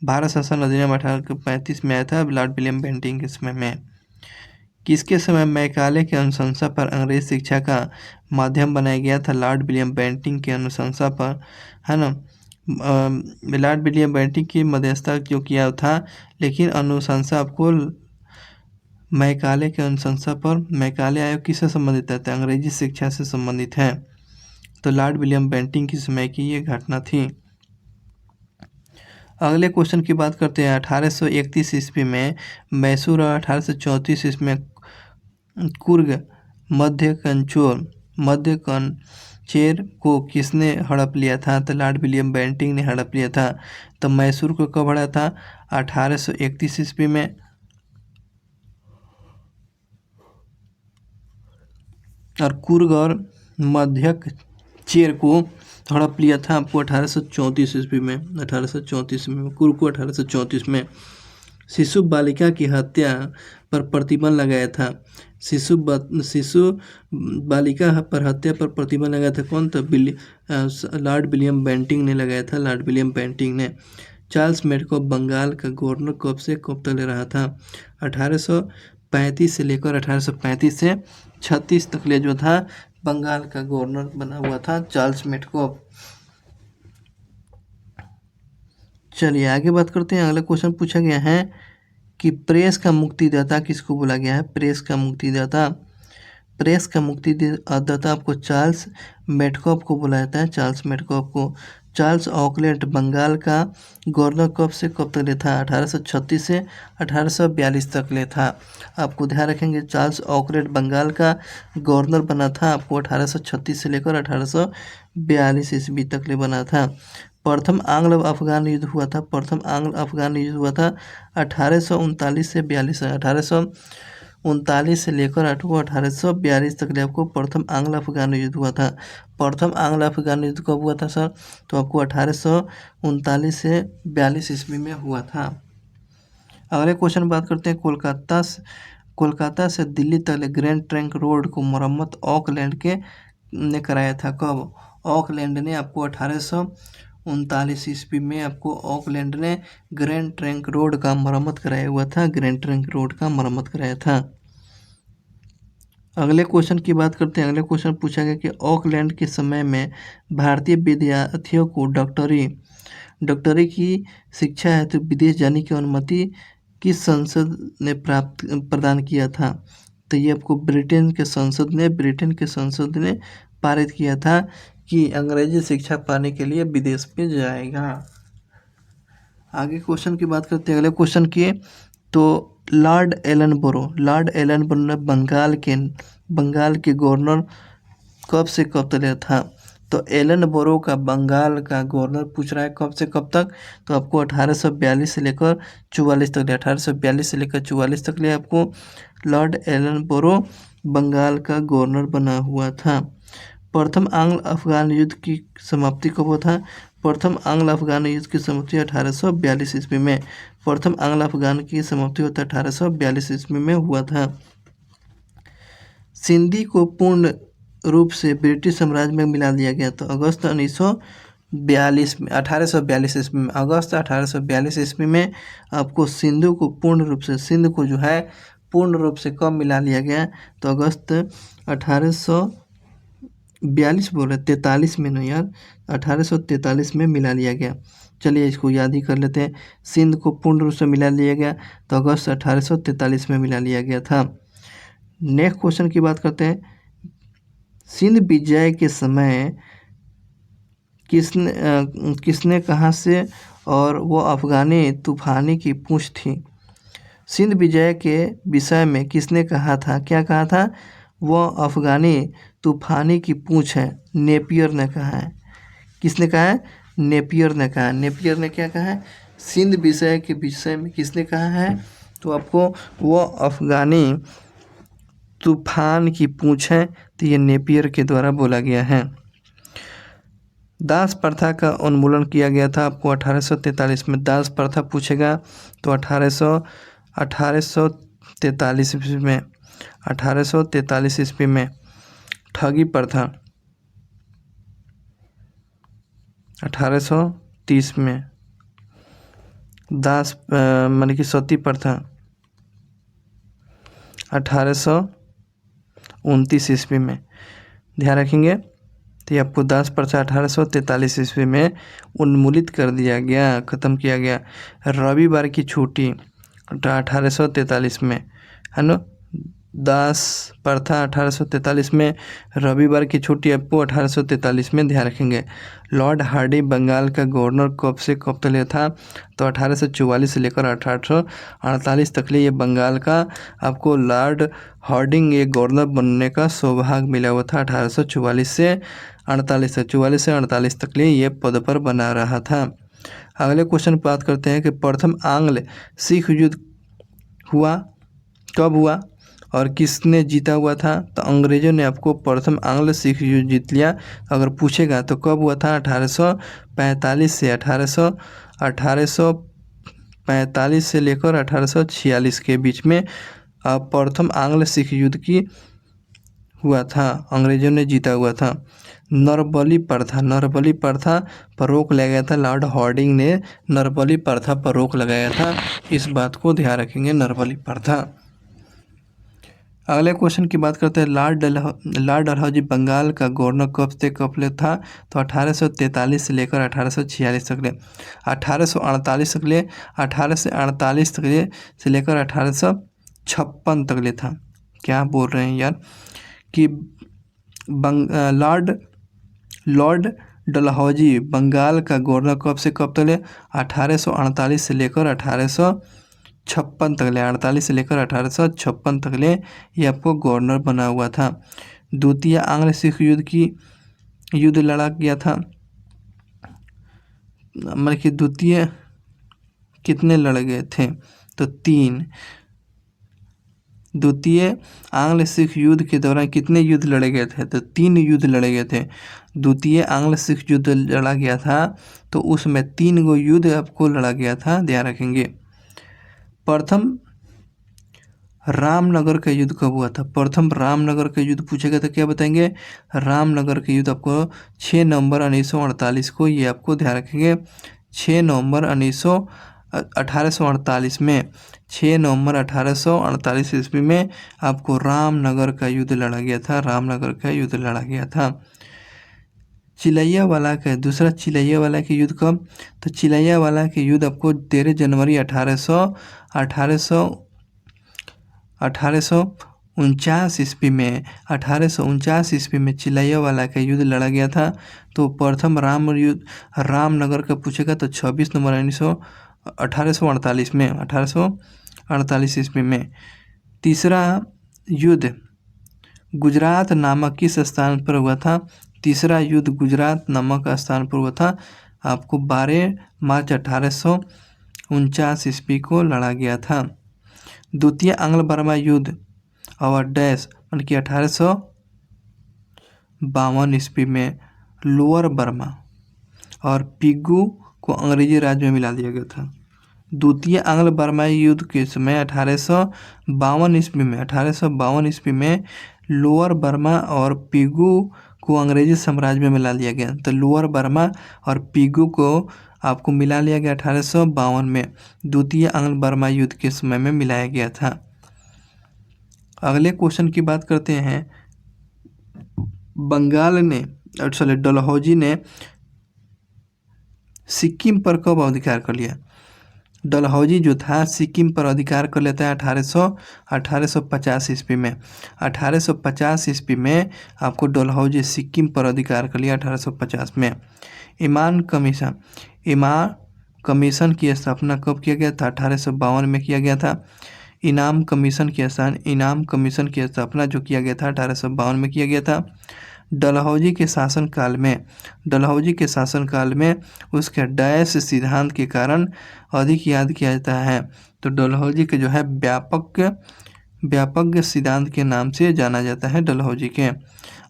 A: भारत शासन अधिनियम 1835 में आया था लॉर्ड विलियम बेंटिंक के समय में। किसके समय मैकाले की अनुशंसा पर अंग्रेजी शिक्षा का माध्यम बनाया गया था? लॉर्ड विलियम बेंटिंक की अनुशंसा पर, है ना। लॉर्ड विलियम बेंटिंक की मध्यस्थता जो किया था, लेकिन अनुशंसा आपको मैकाले के अनुशंसा पर। मैकाले आयोग किससे संबंधित है? अंग्रेजी शिक्षा से संबंधित है। तो लॉर्ड विलियम बेंटिंक के समय की ये घटना थी। अगले क्वेश्चन की बात करते हैं। 1831 ईस्वी में मैसूर और 1834 ईस्वी में कुर्ग मध्य कंचेर को किसने हड़प लिया था? तो लॉर्ड विलियम बेंटिंक ने हड़प लिया था। तो मैसूर को कब हड़ा था? 1831 ईस्वी में। और कुर्ग और मध्य चेर को हड़प लिया था आपको 1834 ईस्वी में। 1834 में कुर्ग को 1834 में। शिशु बालिका की हत्या पर प्रतिबंध लगाया था। शिशु बालिका पर हत्या पर प्रतिबंध लगाया था कौन? तो लॉर्ड विलियम बेंटिंक ने लगाया था। लॉर्ड विलियम बेंटिंक ने। चार्ल्स मेडको बंगाल का गवर्नर कब से कब तक ले रहा था? 1835 से लेकर 1835 से 36 तक ले जो था बंगाल का गवर्नर बना हुआ था चार्ल्स मेडको। चलिए आगे बात करते हैं। अगला क्वेश्चन पूछा गया है कि प्रेस का मुक्तिदाता किसको बोला गया है? प्रेस का मुक्तिदाता आपको चार्ल्स मेडकॉफ को बोला जाता है। चार्ल्स मेडकॉफ को। चार्ल्स ऑकलैंड बंगाल का गवर्नर कब से कब तक ले था? 1836 से 1842 तक ले था। आपको ध्यान रखेंगे चार्ल्स ऑकलैंड बंगाल का गवर्नर बना था आपको 1836 से लेकर 1842 ईस्वी तक ले बना था। प्रथम आंग्ल अफगान युद्ध हुआ था। 1839 से 42। 1839 से लेकर 1842 तक ले आपको प्रथम आंग्ल अफगान युद्ध हुआ था। प्रथम आंग्ल अफगान युद्ध कब हुआ था सर? तो आपको 1839 से 42 ईस्वी में हुआ था। अगले क्वेश्चन बात करते हैं। कोलकाता से दिल्ली तक ग्रैंड ट्रंक रोड को मरम्मत ऑकलैंड के ने कराया था। कब? ऑकलैंड ने आपको 1839 ईस्वी में आपको ऑकलैंड ने ग्रैंड ट्रंक रोड का मरम्मत कराया हुआ था। ग्रैंड ट्रंक रोड का मरम्मत कराया था। अगले क्वेश्चन की बात करते हैं। अगले क्वेश्चन पूछा गया कि ऑकलैंड के समय में भारतीय विद्यार्थियों को डॉक्टरी की शिक्षा हेतु विदेश जाने की अनुमति किस संसद ने प्रदान किया था? तो ये आपको ब्रिटेन के संसद ने पारित किया था कि अंग्रेजी शिक्षा पाने के लिए विदेश में जाएगा। आगे क्वेश्चन की बात करते हैं। अगले क्वेश्चन की तो लॉर्ड एलनबरो ने बंगाल के गवर्नर कब से कब तक था? तो एलनबरो का बंगाल का गवर्नर पूछ रहा है कब से कब तक? तो आपको 1842 से लेकर 44 तक ले। 1842 से लेकर 44 तक ले आपको लॉर्ड एलनबरो बंगाल का गवर्नर बना हुआ था। प्रथम आंग्ल अफगान युद्ध की समाप्ति कब हुआ था? प्रथम आंग्ल अफगान युद्ध की समाप्ति 1842 ईस्वी में। प्रथम आंग्ल अफगान की समाप्ति होता 1842 ईस्वी में हुआ था। सिंधी को पूर्ण रूप से ब्रिटिश साम्राज्य में मिला दिया गया। तो अगस्त 1942 में 1842 ईस्वी में अगस्त 1842 ईस्वी में आपको सिंधु को पूर्ण रूप से सिंध को जो है पूर्ण रूप से कब मिला लिया गया? तो अगस्त 1842 बोल रहे 43 में नहीं यार, 1843 में मिला लिया गया। चलिए इसको याद ही कर लेते हैं। सिंध को पूर्ण रूप से मिला लिया गया तो अगस्त 1843 में मिला लिया गया था। नेक्स्ट क्वेश्चन की बात करते हैं। सिंध विजय के समय किसने कहा से और वो अफगानी तूफानी की पूंछ थी? सिंध विजय के विषय में किसने कहा था? क्या कहा था? वो अफगानी तूफानी की पूंछ है, नेपियर ने कहा है। किसने कहा है? नेपियर ने कहा। नेपियर ने क्या कहा है? सिंध विषय के विषय में किसने कहा है? तो आपको वो अफगानी तूफान की पूंछ है, तो ये नेपियर के द्वारा बोला गया है। दास प्रथा का उन्मूलन किया गया था आपको 1843 में। दास प्रथा पूछेगा तो 1843 ईस्वी में 1843 ईस्वी में ठगी प्रथा 1830 में दास माने कि सती प्रथा 1829 ईस्वी में। ध्यान रखेंगे। तो ये आपको दास प्रथा 1843 ईस्वी में उन्मूलित कर दिया गया, ख़त्म किया गया। रविवार की छुट्टी 1843 में, है ना। दास प्रथा 1843 में, रविवार की छुट्टी आपको 1843 में। ध्यान रखेंगे। लॉर्ड हार्डी बंगाल का गवर्नर कब से कब तक था? तो 1844 से लेकर 1848 तक ये बंगाल का आपको लॉर्ड हार्डिंग ये गवर्नर बनने का सौभाग्य मिला हुआ था। 1844 से 48 तक ये पद पर बना रहा था। अगले क्वेश्चन बात करते हैं कि प्रथम आंग्ल सिख युद्ध हुआ कब हुआ और किसने जीता हुआ था? तो अंग्रेजों ने आपको प्रथम आंग्ल सिख युद्ध जीत लिया। अगर पूछेगा तो कब हुआ था? 1845 से 1845 से लेकर 1846 के बीच में प्रथम आंग्ल सिख युद्ध की हुआ था, अंग्रेजों ने जीता हुआ था। नरबली प्रथा पर रोक लगाया गया था। लॉर्ड हार्डिंग ने नरबली प्रथा पर रोक लगाया था। इस बात को ध्यान रखेंगे, नरबली प्रथा। अगले क्वेश्चन की बात करते हैं। लॉर्ड डलहौजी बंगाल का गवर्नर कब से कब ले था? तो 1843 से लेकर 1846 तक ले। 1848 तक ले 1848 तक ले से लेकर 1856 तक ले था। क्या बोल रहे हैं यार कि लॉर्ड डलहौजी बंगाल का गवर्नर कब से कब तक ले? 1848 से लेकर 1856 तक ले। 48 से लेकर 1856 तक ले ये आपको गवर्नर बना हुआ था। द्वितीय आंग्ल सिख युद्ध लड़ा गया था। मतलब कि द्वितीय कितने लड़े गए थे? तो 3। द्वितीय आंग्ल सिख युद्ध के दौरान कितने युद्ध लड़े गए थे? तो 3 युद्ध लड़े गए थे। द्वितीय आंग्ल सिख युद्ध लड़ा गया था तो उसमें 3 गो युद्ध आपको लड़ा गया था। ध्यान रखेंगे। प्रथम रामनगर का युद्ध कब हुआ था? प्रथम रामनगर का युद्ध पूछेगा तो क्या बताएंगे? रामनगर का युद्ध आपको 6 नवंबर 1948 को, ये आपको ध्यान रखेंगे। 6 नवंबर 1848 में 6 नवंबर 1848 ईस्वी में आपको रामनगर का युद्ध लड़ा गया था। रामनगर का युद्ध लड़ा गया था। चिलैयावाला का दूसरा चिलैयावाला के युद्ध कब? तो चिलैयावाला के युद्ध आपको 13 जनवरी 1849 ईस्वी में 1849 ईस्वी में चिलैयावाला का युद्ध लड़ा गया था। तो प्रथम रामनगर का पूछेगा तो 26 नवंबर 1848 ईस्वी में। तीसरा युद्ध गुजरात नामक किस स्थान पर हुआ था? तीसरा युद्ध गुजरात नामक स्थान पर हुआ था। आपको 12 मार्च 1849 ईस्वी को लड़ा गया था। द्वितीय आंग्ल बर्मा युद्ध और डैश यानी कि 1852 ईस्वी में लोअर बर्मा और पिगू को अंग्रेजी राज में मिला दिया गया था। द्वितीय आंग्ल बर्मा युद्ध के समय 1852 ईस्वी में लोअर बर्मा और पीगू को अंग्रेजी साम्राज्य में मिला लिया गया। तो लोअर बर्मा और पीगू को आपको मिला लिया गया 1852 में, द्वितीय आंग्ल बर्मा युद्ध के समय में मिलाया गया था। अगले क्वेश्चन की बात करते हैं। डलहौजी ने सिक्किम पर कब अधिकार कर लिया? डलहौजी जो था सिक्किम पर अधिकार कर लेता है 1850 ईस्वी में। 1850 ईस्वी में आपको डलहौजी सिक्किम पर अधिकार कर लिया 1850 में। इमाम कमीशन की स्थापना कब किया गया था? 1852 में किया गया था। इनाम कमीशन की स्थापना जो किया गया था 1852 में किया गया था। डलहौजी के शासनकाल में उसके डैश सिद्धांत के कारण अधिक याद किया जाता है। तो डलहौजी के जो है व्यापक सिद्धांत के नाम से जाना जाता है डलहौजी के।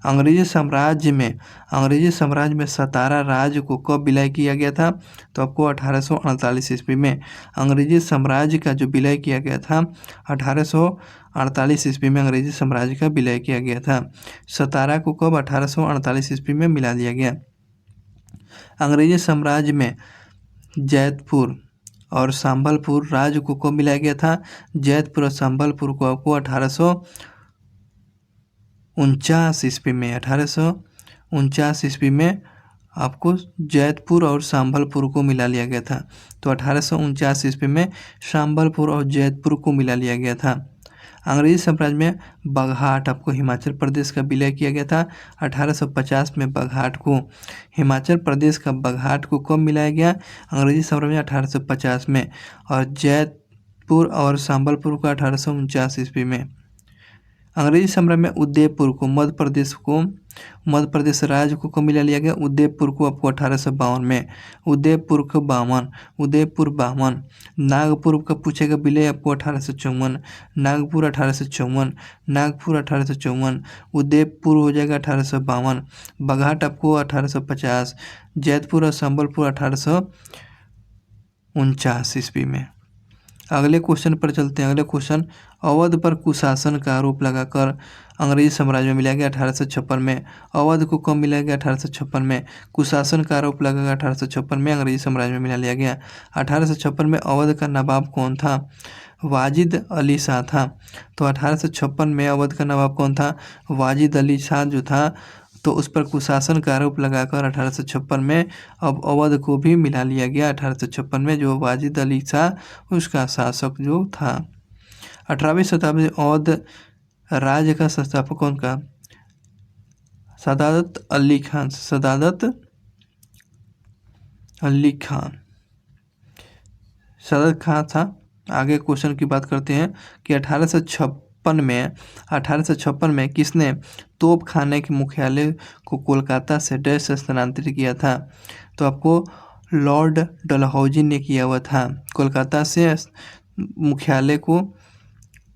A: अंग्रेजी साम्राज्य में सतारा राज्य को कब विलय किया गया था? तो आपको 1848 ईस्वी में अंग्रेजी साम्राज्य का जो विलय किया गया था 1848 ईस्वी में अंग्रेजी साम्राज्य का विलय किया गया था। सतारा को कब? 1848 ईस्वी में मिला दिया गया। अंग्रेजी साम्राज्य में जैतपुर और संबलपुर राज्य को कब मिलाया गया था? जैतपुर और संबलपुर को आपको 1849 ईस्वी में 1849 ईस्वी में आपको जैतपुर और संबलपुर को मिला लिया गया था। तो 1849 ईस्वी में संबलपुर और जैतपुर को मिला लिया गया था। अंग्रेजी साम्राज्य में बघाट आपको हिमाचल प्रदेश का विलय किया गया था 1850 में। हिमाचल प्रदेश का बघाट को कब मिलाया गया? अंग्रेजी साम्राज्य में 1850 में। और जैतपुर और संबलपुर को 1849 ईस्वी में। अंग्रेजी साम्राज्य में उदयपुर को मध्य प्रदेश राज्य को कब मिला लिया गया? उदयपुर को आपको 1852 में। उदयपुर बामन। नागपुर का पूछेगा विलय आपको 1854। नागपुर 1854। उदयपुर हो जाएगा 1852। बघाट आपको 1850। जैतपुर और संबलपुर 1849 ईस्वी में। अगले क्वेश्चन पर चलते हैं। अगले क्वेश्चन, अवध पर कुशासन का आरोप लगाकर अंग्रेजी साम्राज्य में मिलाया गया 1856 में। अवध को कब मिलाया गया? 1856 में। कुशासन का आरोप लगाकर 1856 में अंग्रेजी साम्राज्य में मिला लिया गया। 1856 में अवध का नवाब कौन था? वाजिद अली शाह था। तो 1856 में अवध का नवाब कौन था? वाजिद अली शाह जो था। तो उस पर कुशासन का आरोप लगाकर 1856 में अब अवध को भी मिला लिया गया 1856 में, जो वाजिद अली शाह उसका शासक जो था। 18वीं शताब्दी में अवध राज्य का संस्थापक कौन का? सदात अली खान था। आगे क्वेश्चन की बात करते हैं कि 1856 में किसने तोप खाने के मुख्यालय को कोलकाता से डैश स्थानांतरित किया था? तो आपको लॉर्ड डलहौजी ने किया हुआ था। कोलकाता से मुख्यालय को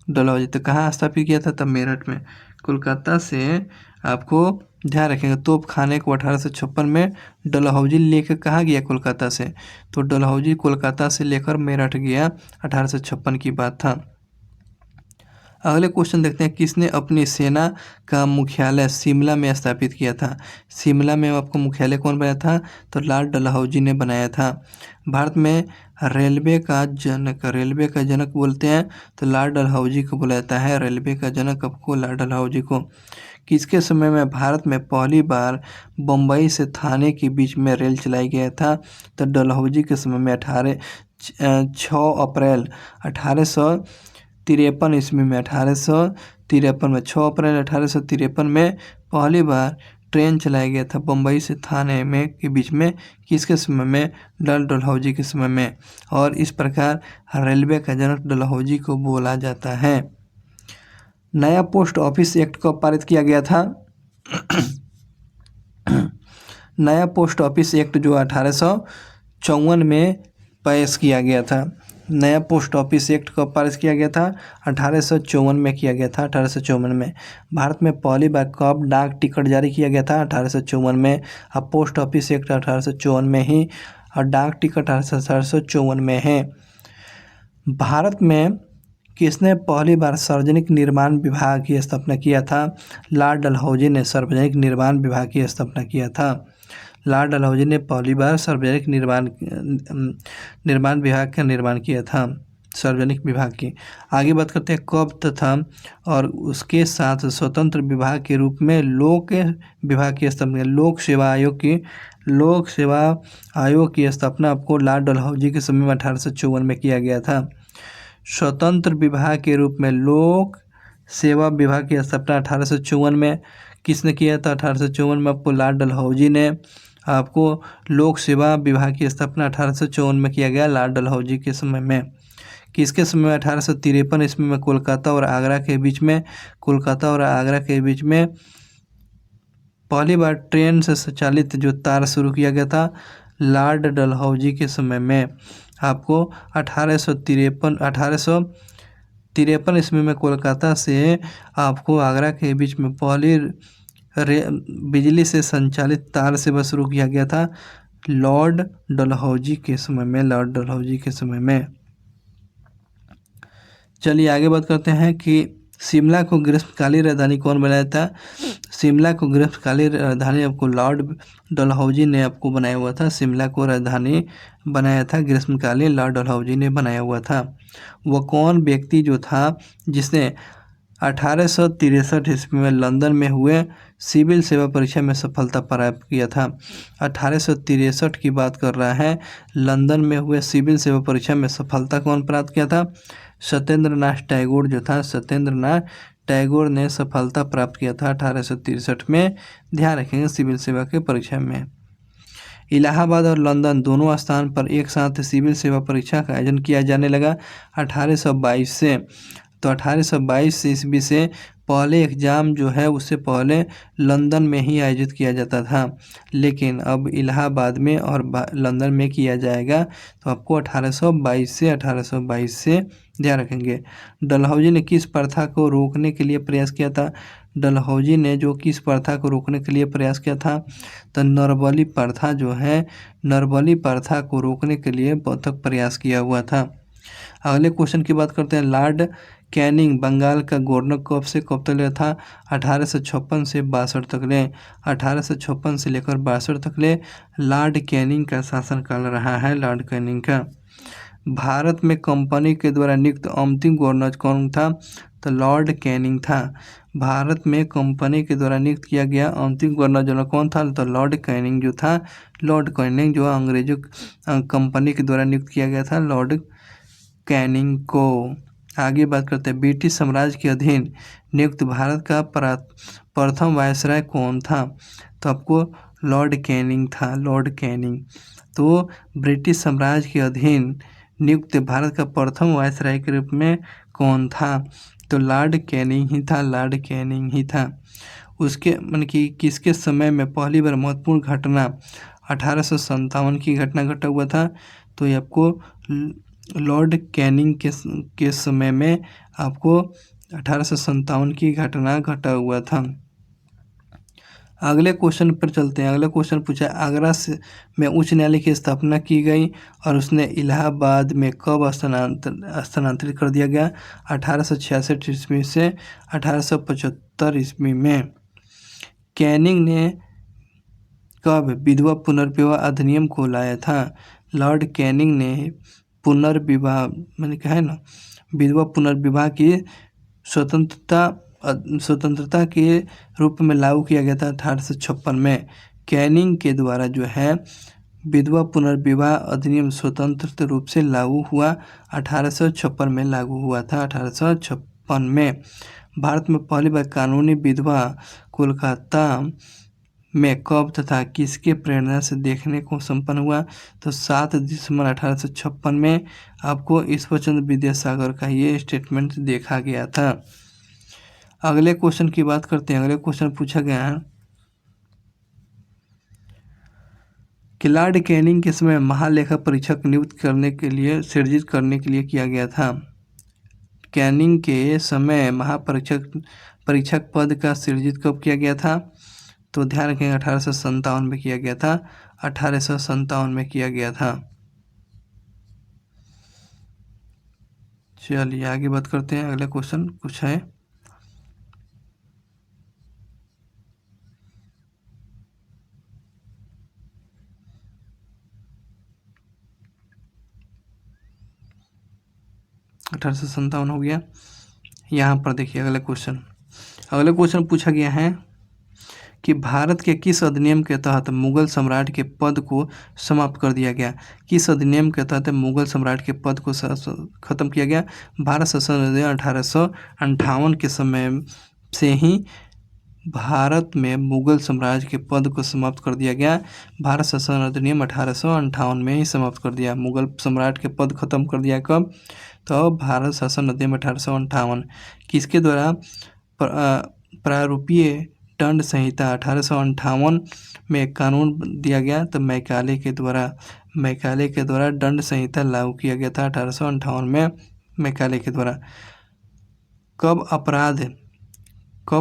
A: डलहौजी तो कहाँ स्थापित किया था? तब मेरठ में। कोलकाता से आपको ध्यान रखेंगे तोप खाने को 1856 में डलहौजी लेकर कहाँ गया? कोलकाता से। तो डलहौजी कोलकाता से लेकर मेरठ गया 1856 की बात था। अगले क्वेश्चन देखते हैं, किसने अपनी सेना का मुख्यालय शिमला में स्थापित किया था? शिमला में आपको मुख्यालय कौन बनाया था? तो लॉर्ड डलहौजी ने बनाया था। भारत में रेलवे का जनक बोलते हैं तो लॉर्ड डलहौजी को बोला जाता है। रेलवे का जनक आपको लॉर्ड डलहौजी को। किसके समय में भारत में पहली बार बम्बई से थाने के बीच में रेल चलाई गया था? तो डलहौजी के समय में 6 अप्रैल 1853 ईस्वी में 1853 में 6 अप्रैल 1853 में पहली बार ट्रेन चलाया गया था बम्बई से थाने में के बीच में। किसके समय में? लॉर्ड डलहौजी के समय में। और इस प्रकार रेलवे का जनक डलहौजी को बोला जाता है। नया पोस्ट ऑफिस एक्ट कब पारित किया गया था? नया पोस्ट ऑफिस एक्ट जो 1854 में पेश किया गया था। नया पोस्ट ऑफिस एक्ट कब पारित किया गया था? 1854 में किया गया था। 1854 में। भारत में पहली बार कब डाक टिकट जारी किया गया था? 1854 में। अब पोस्ट ऑफिस एक्ट 1854 में ही और डाक टिकट 1854 में है। भारत में किसने पहली बार सार्वजनिक निर्माण विभाग की स्थापना किया था? लॉर्ड डलहौजी ने सार्वजनिक निर्माण विभाग की स्थापना किया था। लॉर्ड डलहौजी ने पहली बार सार्वजनिक निर्माण विभाग का निर्माण किया था, सार्वजनिक विभाग की। आगे बात करते हैं कब तथा और उसके साथ स्वतंत्र विभाग के रूप में लोक विभाग की स्थापना, लोक सेवा आयोग की स्थापना आपको लॉर्ड डलहौजी के समय में 1854 में किया गया था। स्वतंत्र विभाग के रूप में लोक सेवा विभाग की स्थापना 1854 में किसने किया था? 1854 में आपको लॉर्ड डलहौजी ने आपको लोक सेवा विभाग की स्थापना 1854 में किया गया, लॉर्ड डलहौजी के समय में। किसके समय में? 1853 ईस्वी में कोलकाता और आगरा के बीच में पहली बार ट्रेन से संचालित जो तार शुरू किया गया था, लॉर्ड डलहौजी के समय में। आपको 1853 ईस्वी में कोलकाता से आपको आगरा के बीच में पहली बिजली से संचालित तार सेवा शुरू किया गया था, लॉर्ड डलहौजी के समय में। चलिए आगे बात करते हैं कि शिमला को ग्रीष्मकालीन राजधानी कौन बनाया था? शिमला को ग्रीष्मकालीन राजधानी आपको लॉर्ड डलहौजी ने आपको बनाया हुआ था। शिमला को राजधानी बनाया था ग्रीष्मकालीन, लॉर्ड डलहौजी ने बनाया हुआ था। वह कौन व्यक्ति जो था जिसने 1863 ईस्वी में लंदन में हुए सिविल सेवा परीक्षा में सफलता प्राप्त किया था? 1863 की बात कर रहा है, लंदन में हुए सिविल सेवा परीक्षा में सफलता कौन प्राप्त किया था? सत्येंद्रनाथ टैगोर जो था, सत्येंद्रनाथ टैगोर ने सफलता प्राप्त किया था 1863 में। ध्यान रखेंगे सिविल सेवा के परीक्षा में। इलाहाबाद और लंदन दोनों स्थान पर एक साथ सिविल सेवा परीक्षा का आयोजन किया जाने लगा 1822 से। तो 1822 ईस्वी से पहले एग्ज़ाम जो है उससे पहले लंदन में ही आयोजित किया जाता था, लेकिन अब इलाहाबाद में और लंदन में किया जाएगा। तो आपको 1822 से ध्यान रखेंगे। डलहौजी ने किस प्रथा को रोकने के लिए प्रयास किया था? डलहौजी ने जो किस प्रथा को रोकने के लिए प्रयास किया था? तो नरबली प्रथा जो है, नरबली प्रथा को रोकने के लिए बहुत प्रयास किया हुआ था। अगले क्वेश्चन की बात करते हैं। लॉर्ड कैनिंग बंगाल का गवर्नर कब से कब तक ले था? 1856 से 62 तक ले। 1856 से लेकर 62 तक ले लॉर्ड कैनिंग का शासनकाल रहा है, लॉर्ड कैनिंग का। भारत में कंपनी के द्वारा नियुक्त अंतिम गवर्नर कौन था? तो लॉर्ड कैनिंग था। भारत में कंपनी के द्वारा नियुक्त किया गया अंतिम गवर्नर जनरल कौन था? तो लॉर्ड कैनिंग जो था, लॉर्ड कैनिंग जो अंग्रेजों कंपनी के द्वारा नियुक्त किया गया था, लॉर्ड कैनिंग को। आगे बात करते हैं, ब्रिटिश साम्राज्य के अधीन नियुक्त भारत का प्रथम वायसराय कौन था? तो आपको लॉर्ड कैनिंग था, लॉर्ड कैनिंग। तो ब्रिटिश साम्राज्य के अधीन नियुक्त भारत का प्रथम वायसराय के रूप में कौन था? तो लॉर्ड कैनिंग ही था, लॉर्ड कैनिंग ही था। उसके मन की किसके समय में पहली बार महत्वपूर्ण घटना 1857 की घटना घटा हुआ था? तो ये आपको लॉर्ड कैनिंग के समय में आपको 1857 की घटना घटा हुआ था। अगले क्वेश्चन पर चलते हैं। अगला क्वेश्चन पूछा आगरा से में उच्च न्यायालय की स्थापना की गई और उसने इलाहाबाद में कब स्थानांतरित कर दिया गया? 1866 ईस्वी से 1875 ईस्वी में। कैनिंग ने कब विधवा पुनर्विवाह अधिनियम को लाया था? लॉर्ड कैनिंग ने पुनर्विवाह मैंने कहा है ना, विधवा पुनर्विवाह की स्वतंत्रता के रूप में लागू किया गया था 1856 में। कैनिंग के द्वारा जो है विधवा पुनर्विवाह अधिनियम स्वतंत्र रूप से लागू हुआ 1856 में लागू हुआ था 1856 में। भारत में पहली बार कानूनी विधवा कोलकाता में कब तथा किसके प्रेरणा से देखने को संपन्न हुआ? तो 7 दिसंबर 1856 में आपको ईश्वरचंद्र विद्यासागर का ये स्टेटमेंट देखा गया था। अगले क्वेश्चन की बात करते हैं। अगले क्वेश्चन पूछा गया है कि लॉर्ड कैनिंग के समय महालेखा परीक्षक सृजित करने के लिए किया गया था। कैनिंग के समय परीक्षक पद का सृजित कब किया गया था? तो ध्यान रखेंगे 1857 में किया गया था, 1857 में किया गया था। चलिए आगे बात करते हैं। अगला क्वेश्चन कुछ है। ₹1857 हो गया। यहाँ पर देखिए अगला क्वेश्चन। अगला क्वेश्चन पूछा गया है कि भारत के किस अधिनियम के तहत मुगल सम्राट के पद को समाप्त कर दिया गया। किस अधिनियम के तहत मुगल सम्राट के पद को खत्म किया गया। भारत शासन अधिनियम 1858 के समय से ही भारत में मुगल साम्राज्य के पद को समाप्त कर दिया गया। भारत शासन अधिनियम 1858 में ही समाप्त कर दिया। मुगल सम्राट के पद खत्म कर दिया कब। तो भारत शासन अधिनियम 1858 किसके द्वारा प्रारूपीय दंड संहिता 1858 में कानून दिया गया। तो मैकाले के द्वारा दंड संहिता लागू किया गया था 1858 में मैकाले के द्वारा। कब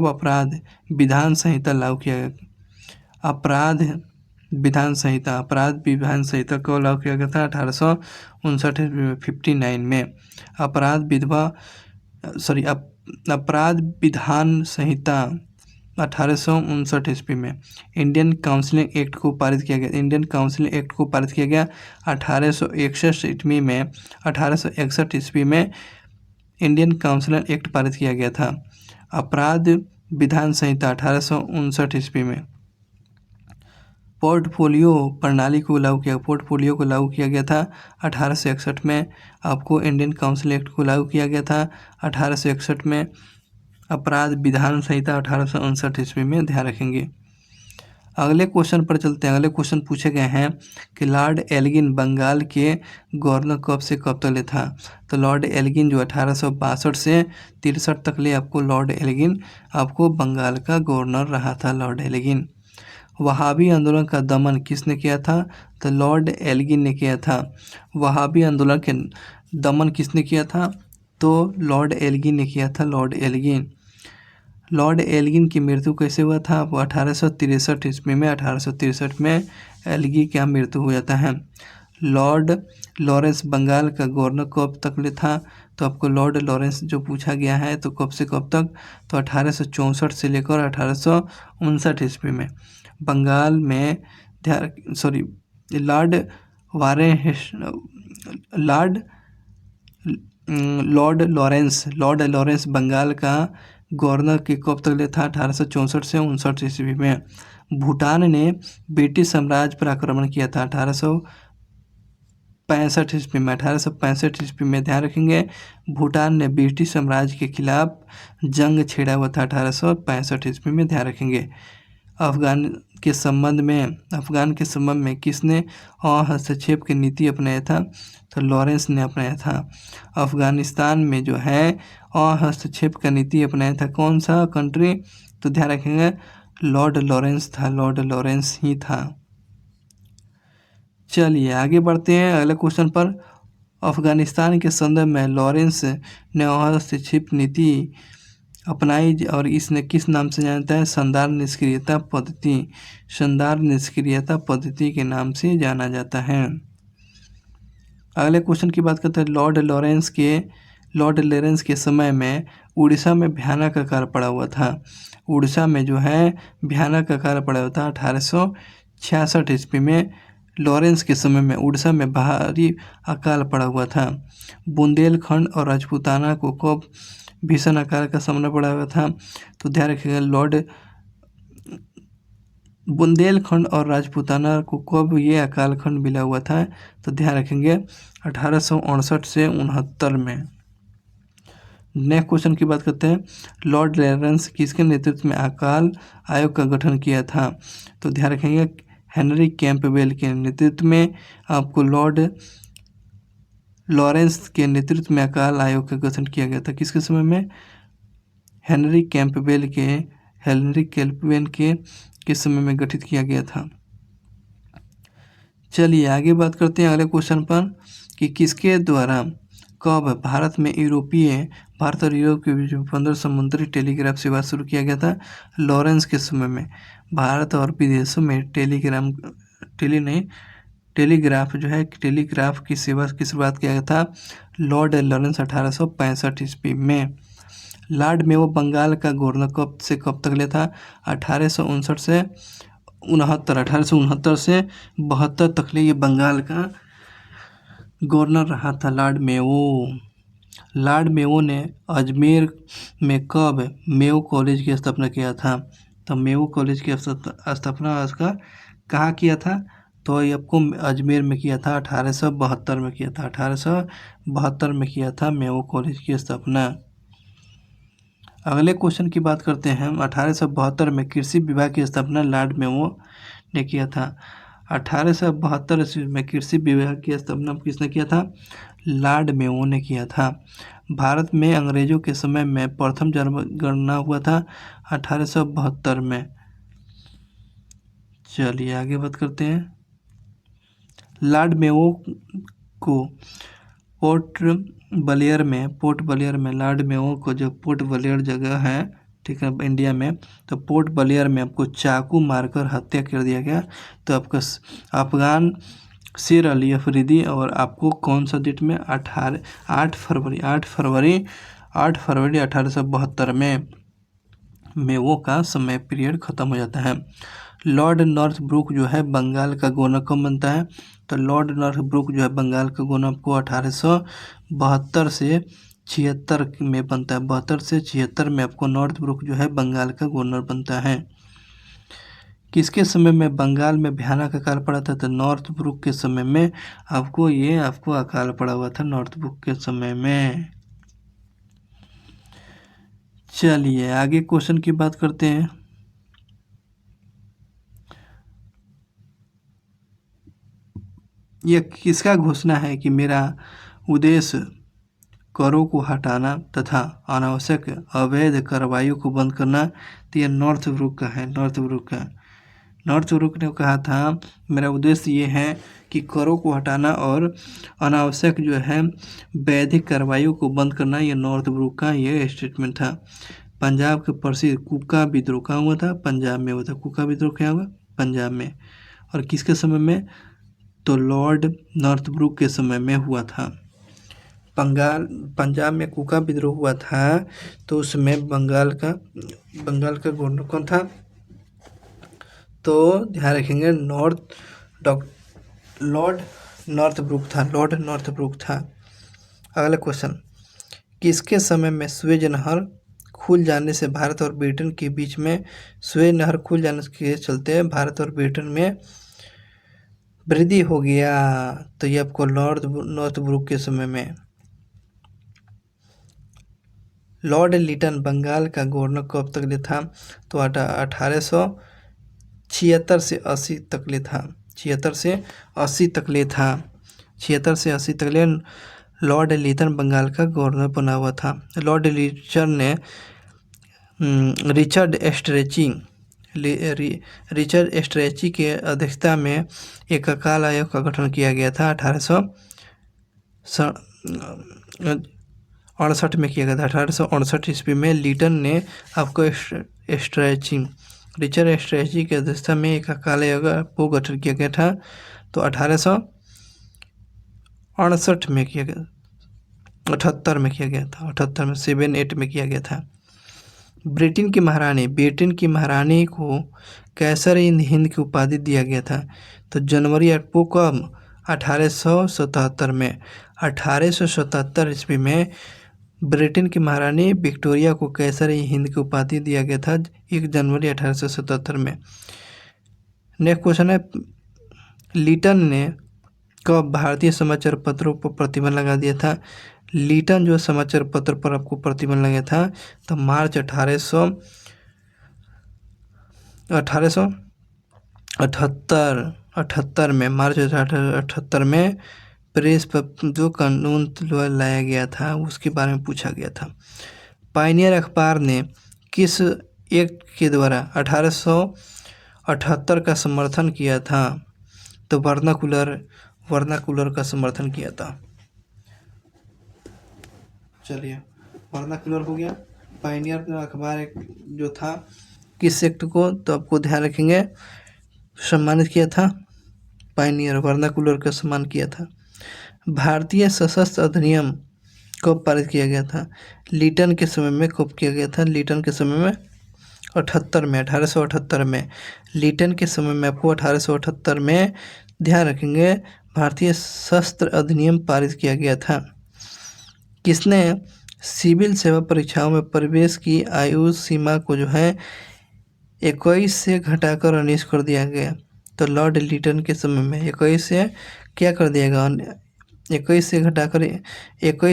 A: अपराध विधान संहिता लागू किया गया। अपराध विधान संहिता कब लागू किया गया था। 1859 में। अपराध विधान संहिता 1859 ईस्वी में। इंडियन काउंसिलिंग एक्ट को पारित किया गया 1861 ईस्वी में। 1861 ईस्वी में इंडियन काउंसिलिंग एक्ट पारित किया गया था। अपराध विधान संहिता 1859 ईस्वी में। पोर्टफोलियो प्रणाली को लागू किया गया था 1861 में। आपको इंडियन काउंसिल एक्ट को लागू किया गया था 1861 में। अपराध विधान संहिता 1859 ईस्वी में, ध्यान रखेंगे। अगले क्वेश्चन पर चलते हैं। अगले क्वेश्चन पूछे गए हैं कि लॉर्ड एल्गिन बंगाल के गवर्नर कब से कब तक ले था। तो लॉर्ड एल्गिन जो 1862 से 63 तक ले आपको लॉर्ड एल्गिन आपको बंगाल का गवर्नर रहा था। Lord Elgin. वहाबी आंदोलन का दमन किसने किया था। तो लॉर्ड एल्गिन ने किया था। वहाबी आंदोलन के दमन किसने किया था। तो लॉर्ड एल्गिन ने किया था। लॉर्ड एल्गिन की मृत्यु कैसे हुआ था। वो 1863 ईस्वी में। 1863 में एल्गी का मृत्यु हो जाता है। लॉर्ड लॉरेंस बंगाल का गवर्नर कब तक ले था। तो आपको लॉर्ड लॉरेंस जो पूछा गया है तो कब से कब तक। तो 1864 से लेकर 1859 ईस्वी में बंगाल में। लॉर्ड लॉरेंस बंगाल का गवर्नर के कब तक ले था। 1864 से 59 ईस्वी में। भूटान ने ब्रिटिश साम्राज्य पर आक्रमण किया था 1865 ईस्वी में। 1865 ईस्वी में, ध्यान रखेंगे। भूटान ने ब्रिटिश साम्राज्य के खिलाफ जंग छेड़ा हुआ था 1865 ईस्वी में, ध्यान रखेंगे। अफगान के संबंध में किसने हस्तक्षेप की नीति अपनाया था। तो लॉरेंस ने अपनाया था। अफगानिस्तान में जो है हस्तक्षेप का नीति अपनाया था कौन सा कंट्री। तो ध्यान रखेंगे लॉर्ड लॉरेंस ही था। चलिए आगे बढ़ते हैं अगले क्वेश्चन पर। अफगानिस्तान के संदर्भ में लॉरेंस ने हस्तक्षेप नीति अपनाई और इसने किस नाम से जानता है। शानदार निष्क्रियता पद्धति के नाम से जाना जाता है। अगले क्वेश्चन की बात करते हैं। लॉर्ड लॉरेंस के समय में उड़ीसा में भयानक अकाल पड़ा हुआ था। उड़ीसा में जो है भयानक अकाल पड़ा हुआ था 1866 ईस्वी में। लॉरेंस के समय में उड़ीसा में भारी अकाल पड़ा हुआ था। बुंदेलखंड और राजपूताना को कब भीषण अकाल का सामना पड़ा हुआ था। तो ध्यान रखिएगा बुंदेलखंड और राजपूताना को कब ये अकाल खंड मिला हुआ था। तो ध्यान रखेंगे 1859 से 69 में। नेक्स्ट क्वेश्चन की बात करते हैं। लॉर्ड लॉरेंस किसके नेतृत्व में अकाल आयोग का गठन किया था। तो ध्यान रखेंगे हेनरी कैंपबेल के नेतृत्व में आपको लॉर्ड लॉरेंस के नेतृत्व में अकाल आयोग का गठन किया गया था। किसके समय में। हेनरी कैंपबेल के समय में गठित किया गया था। चलिए आगे बात करते हैं अगले क्वेश्चन पर कि किसके द्वारा कब भारत और यूरोप के बीच में 15 समुद्री टेलीग्राफ सेवा शुरू किया गया था। लॉरेंस के समय में भारत और विदेशों में टेलीग्राफ जो है, टेलीग्राफ की सेवा की शुरुआत किया गया था लॉर्ड लॉरेंस 1865 ईस्वी में। लॉर्ड मेयो बंगाल का गवर्नर कब से कब तक लिया था? 1859 से 69, 1869 से 72 तक लिए ये बंगाल का गवर्नर रहा था लॉर्ड मेयो। लॉर्ड मेयो ने अजमेर में कब मेयो कॉलेज की स्थापना किया था? तो मेयो कॉलेज की स्थापना उसका कहाँ किया था? तो ये आपको अजमेर में किया था, 1872 में किया था, 1872 में किया था मेयो कॉलेज की स्थापना। अगले क्वेश्चन की बात करते हैं हम। 1872 में कृषि विभाग की स्थापना लॉर्ड मेयो ने किया था। 1872 ईस्वी में कृषि विभाग की स्थापना किसने किया था? लॉर्ड मेयो ने किया था। भारत में अंग्रेजों के समय में प्रथम जनगणना हुआ था 1872 में। चलिए आगे बात करते हैं। लॉर्ड मेयो को पोर्ट ब्लेयर में लॉर्ड मेयो को जो पोर्ट ब्लेयर जगह है, ठीक है, इंडिया में, तो पोर्ट ब्लेयर में आपको चाकू मारकर हत्या कर दिया गया। तो आपका अफगान शेर अली अफरीदी और आपको कौन सा डेट में? 8 फरवरी 1872 में वो का समय पीरियड ख़त्म हो जाता है। लॉर्ड नॉर्थब्रुक जो है बंगाल का गवर्नर कब बनता है? तो लॉर्ड नॉर्थब्रुक जो है बंगाल का गवर्नर आपको 1872 से 76 में बनता है। 72 से 76 में आपको नॉर्थब्रुक जो है बंगाल का गवर्नर बनता है। किसके समय में बंगाल में भयानक अकाल पड़ा था? तो नॉर्थब्रुक के समय में आपको अकाल पड़ा हुआ था नॉर्थब्रुक के समय में। चलिए आगे क्वेश्चन की बात करते हैं। यह किसका घोषणा है कि मेरा उद्देश्य करों को हटाना तथा अनावश्यक अवैध कार्रवाइयों को बंद करना? तो यह नॉर्थब्रुक का है। नॉर्थब्रुक ने कहा था मेरा उद्देश्य ये है कि करों को हटाना और अनावश्यक जो है वैधिक कार्रवाइयों को बंद करना। यह नॉर्थब्रुक का ये स्टेटमेंट था। पंजाब के प्रसिद्ध कुका विद्रोह कहाँ हुआ था? पंजाब में हुआ था। कुका विद्रोह क्या हुआ? पंजाब में। और किसके समय में? तो लॉर्ड नॉर्थब्रुक के समय में हुआ था। पंजाब में कुका विद्रोह हुआ था, तो उसमें बंगाल का गवर्नर कौन था? तो ध्यान रखेंगे लॉर्ड नॉर्थब्रुक था। अगला क्वेश्चन, किसके समय में सुएज नहर खुल जाने से भारत और ब्रिटेन के बीच में सुएज नहर खुल जाने के चलते भारत और ब्रिटेन में वृद्धि हो गया? तो ये आपको नॉर्थब्रुक के समय में। लॉर्ड लिटन बंगाल का गवर्नर कब तक ले था? तो 1876 से 80 तक ले था। 76 से 80 तक ले था। 76 से 80 तक ले लॉर्ड लिटन बंगाल का गवर्नर बना हुआ था। लॉर्ड लिटन ने रिचर्ड स्ट्रेची के अध्यक्षता में एक अकाल आयोग का गठन किया गया था। 1868 में किया गया था। 1868 ईस्वी में लिटन ने आपको रिचर्ड स्ट्रेची के अध्यक्षता में एक अकाल आयोग को गठन किया गया था। तो 1868 में किया गया, 78 में किया गया था। 78 में 78 में किया गया था। ब्रिटेन की महारानी को कैसर इन हिंद की उपाधि दिया गया था। तो जनवरी आपको कब? 1877 में। 1877 ईस्वी में ब्रिटेन की महारानी विक्टोरिया को कैसर इन हिंद की उपाधि दिया गया था 1 जनवरी 1877 में। नेक्स्ट क्वेश्चन है, लिटन ने कब भारतीय समाचार पत्रों पर प्रतिबंध लगा दिया था? लिटन जो समाचार पत्र पर आपको प्रतिबंध लगा था तो मार्च 1878 में, मार्च 1878 में प्रेस पर जो कानून लाया गया था उसके बारे में पूछा गया था। पायनियर अखबार ने किस एक्ट के द्वारा 1878 का समर्थन किया था? तो वर्नाकुलर का समर्थन किया था। चलिए वर्नाकुलर हो गया। पायनियर का अखबार जो था किस एक्ट को, तो आपको ध्यान रखेंगे, सम्मानित किया था? पायनियर वर्नाकुलर का सम्मान किया था। भारतीय सशस्त्र अधिनियम कब पारित किया गया था? लीटन के समय में कब किया गया था? लीटन के समय में 78 में, 1878 में। लीटन के समय में आपको 1878 में, ध्यान रखेंगे, भारतीय सशस्त्र अधिनियम पारित किया गया था। किसने सिविल सेवा परीक्षाओं में प्रवेश की आयु सीमा को जो है 21 से घटाकर 19 कर दिया गया? तो लॉर्ड लीटन के समय में 21 से क्या कर दिया गया? 21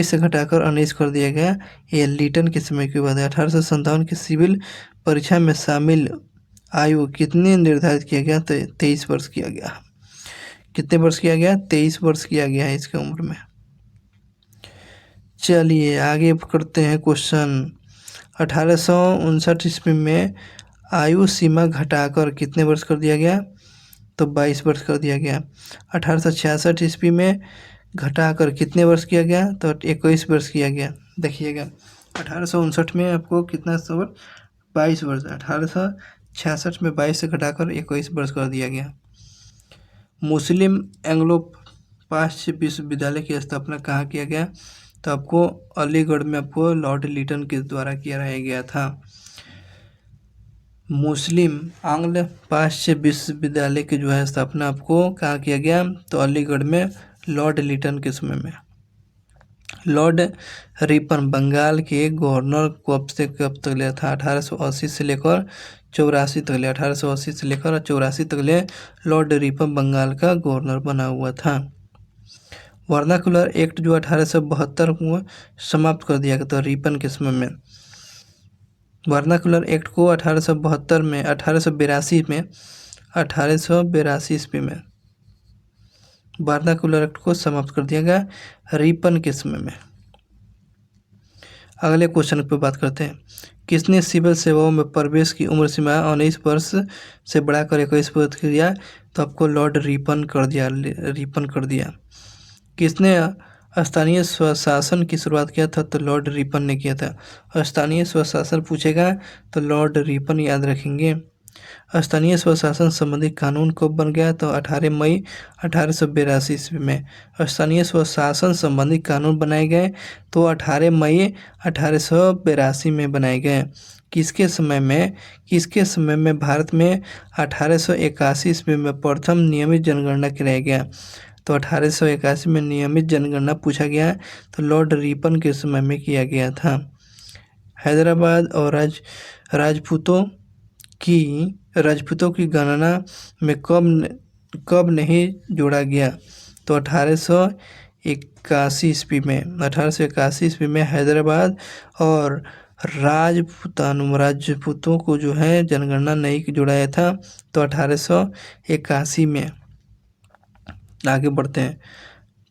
A: से घटाकर 19 कर दिया गया। ये लीटन के समय की बात है। 1857 की सिविल परीक्षा में शामिल आयु कितनी निर्धारित किया गया? तो 23 वर्ष किया गया। कितने वर्ष किया गया? 23 वर्ष किया गया है इसकी उम्र में। चलिए आगे करते हैं क्वेश्चन। 1859 ईस्वी में आयु सीमा घटाकर कितने वर्ष कर दिया गया? तो 22 वर्ष कर दिया गया। 1866 ईस्वी में घटाकर कितने वर्ष किया गया? तो 21 वर्ष किया गया। देखिएगा 1859 में आपको कितना वर्ष? 22 वर्ष। 1866 में 22 से घटाकर 21 वर्ष कर दिया गया। मुस्लिम एंग्लो पाश्चात्य विश्वविद्यालय की स्थापना कहाँ किया गया? तो आपको अलीगढ़ में आपको लॉर्ड लीटन के द्वारा किया गया था। मुस्लिम आंग्ल पाश्चात्य विश्वविद्यालय की जो है स्थापना आपको कहाँ किया गया? तो अलीगढ़ में लॉर्ड लीटन के समय में। लॉर्ड रिपन बंगाल के गवर्नर कब से कब तक लिया था? 1880 से लेकर 84 तक ले। 1880 से लेकर 84 तक ले लॉर्ड रिपन बंगाल का गवर्नर बना हुआ था। वर्नाकुलर एक्ट जो 1872 को समाप्त कर दिया गया था रिपन के समय में। वर्नाकुलर एक्ट को 1882 में 1882 ईस्वी में वर्नाकुलर एक्ट को समाप्त कर दिया गया रिपन के समय में। अगले क्वेश्चन पर बात करते हैं। किसने सिविल सेवाओं में प्रवेश की उम्र सीमा 19 वर्ष से बढ़ाकर 21 वर्ष किया? तो आपको लॉर्ड रिपन कर दिया। किसने स्थानीय स्वशासन की शुरुआत किया था? तो लॉर्ड रिपन ने किया था। स्थानीय स्वशासन पूछेगा तो लॉर्ड रिपन याद रखेंगे। स्थानीय स्वशासन संबंधी कानून कब बन गया? तो 18 मई 1882 ईस्वी में स्थानीय स्वशासन संबंधी कानून बनाए गए। तो 18 मई 1882 में बनाए गए। किसके समय में भारत में 1881 ईस्वी में प्रथम नियमित जनगणना कराया गया? तो 1881 में नियमित जनगणना पूछा गया तो लॉर्ड रिपन के समय में किया गया था। हैदराबाद और राजपूतों की गणना में कब नहीं जोड़ा गया? तो 1881 ईस्वी में। 1881 ईस्वी में हैदराबाद और राजपूतों को जो है जनगणना नहीं जोड़ाया था। तो 1881 में। आगे बढ़ते हैं।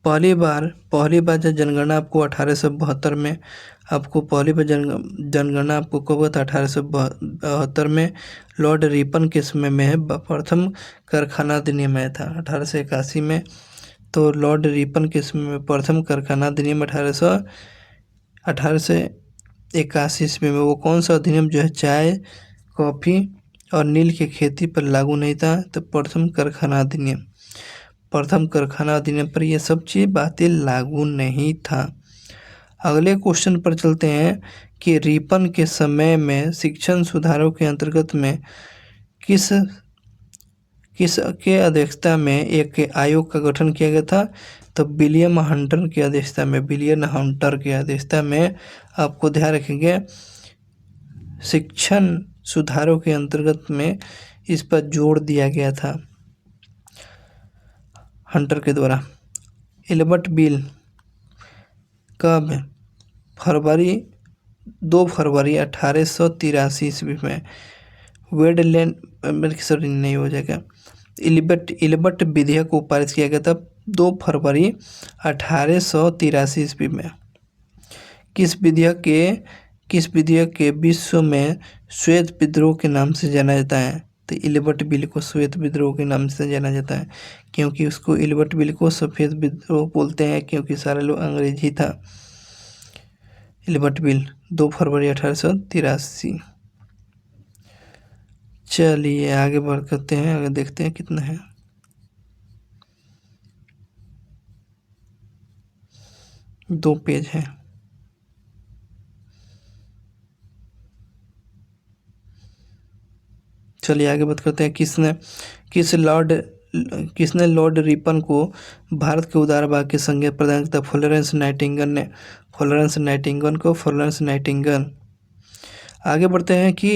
A: पहली बार जब जनगणना आपको 1872 में आपको पहली बार जनगणना आपको कब हुआ था? 1872 में लॉर्ड रिपन के समय में है प्रथम कारखाना अधिनियम आया था 1881 में। तो लॉर्ड रिपन के समय में प्रथम कारखाना अधिनियम 1881 ईस्वी में। वो कौन सा अधिनियम जो है चाय, कॉफ़ी और नील की खेती पर लागू नहीं था? तो प्रथम कारखाना अधिनियम पर ये सब चीज़ बातें लागू नहीं था। अगले क्वेश्चन पर चलते हैं कि रिपन के समय में शिक्षण सुधारों के अंतर्गत में किस के अध्यक्षता में एक आयोग का गठन किया गया था? तो विलियम हंटर की अध्यक्षता में आपको ध्यान रखेंगे शिक्षण सुधारों के अंतर्गत में इस पर जोर दिया गया था हंटर के द्वारा। इल्बर्ट बिल कब? 2 फरवरी 1883 ईस्वी में। वेडलैंड नहीं हो जाएगा। इल्बर्ट विधेयक को पारित किया गया था 2 फरवरी 1883 ईस्वी में। किस विधेयक के विश्व में श्वेत विद्रोह के नाम से जाना जाता है? तो इल्बर्ट बिल को श्वेत विद्रोह के नाम से जाना जाता है क्योंकि उसको इल्बर्ट बिल को सफ़ेद विद्रोह बोलते हैं क्योंकि सारे लोग अंग्रेजी था। इल्बर्ट बिल 2 फरवरी 1883। चलिए आगे बढ़ करते हैं, आगे देखते हैं कितना है। 2 पेज है। चलिए आगे बात करते हैं। किसने लॉर्ड रिपन को भारत के उदारवाद की संज्ञा प्रदान किया? फ्लोरेंस नाइटिंगेल ने। Florence Nightingale. आगे बढ़ते हैं कि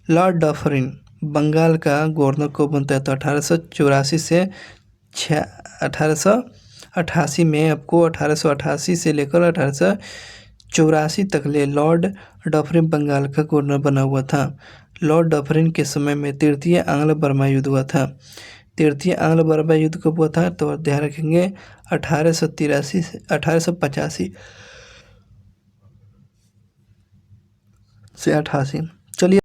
A: लॉर्ड डफरिन बंगाल का गवर्नर कब बनता है? तो 1884 से 1888 में, आपको 1888 से लेकर 1884 तक ले लॉर्ड डफरिन बंगाल का गवर्नर बना हुआ था। लॉर्ड डफरिन के समय में तृतीय आंग्ल बर्मा युद्ध हुआ था। तृतीय आंग्ल बर्मा युद्ध कब हुआ था? तो ध्यान रखेंगे 1885 से 88।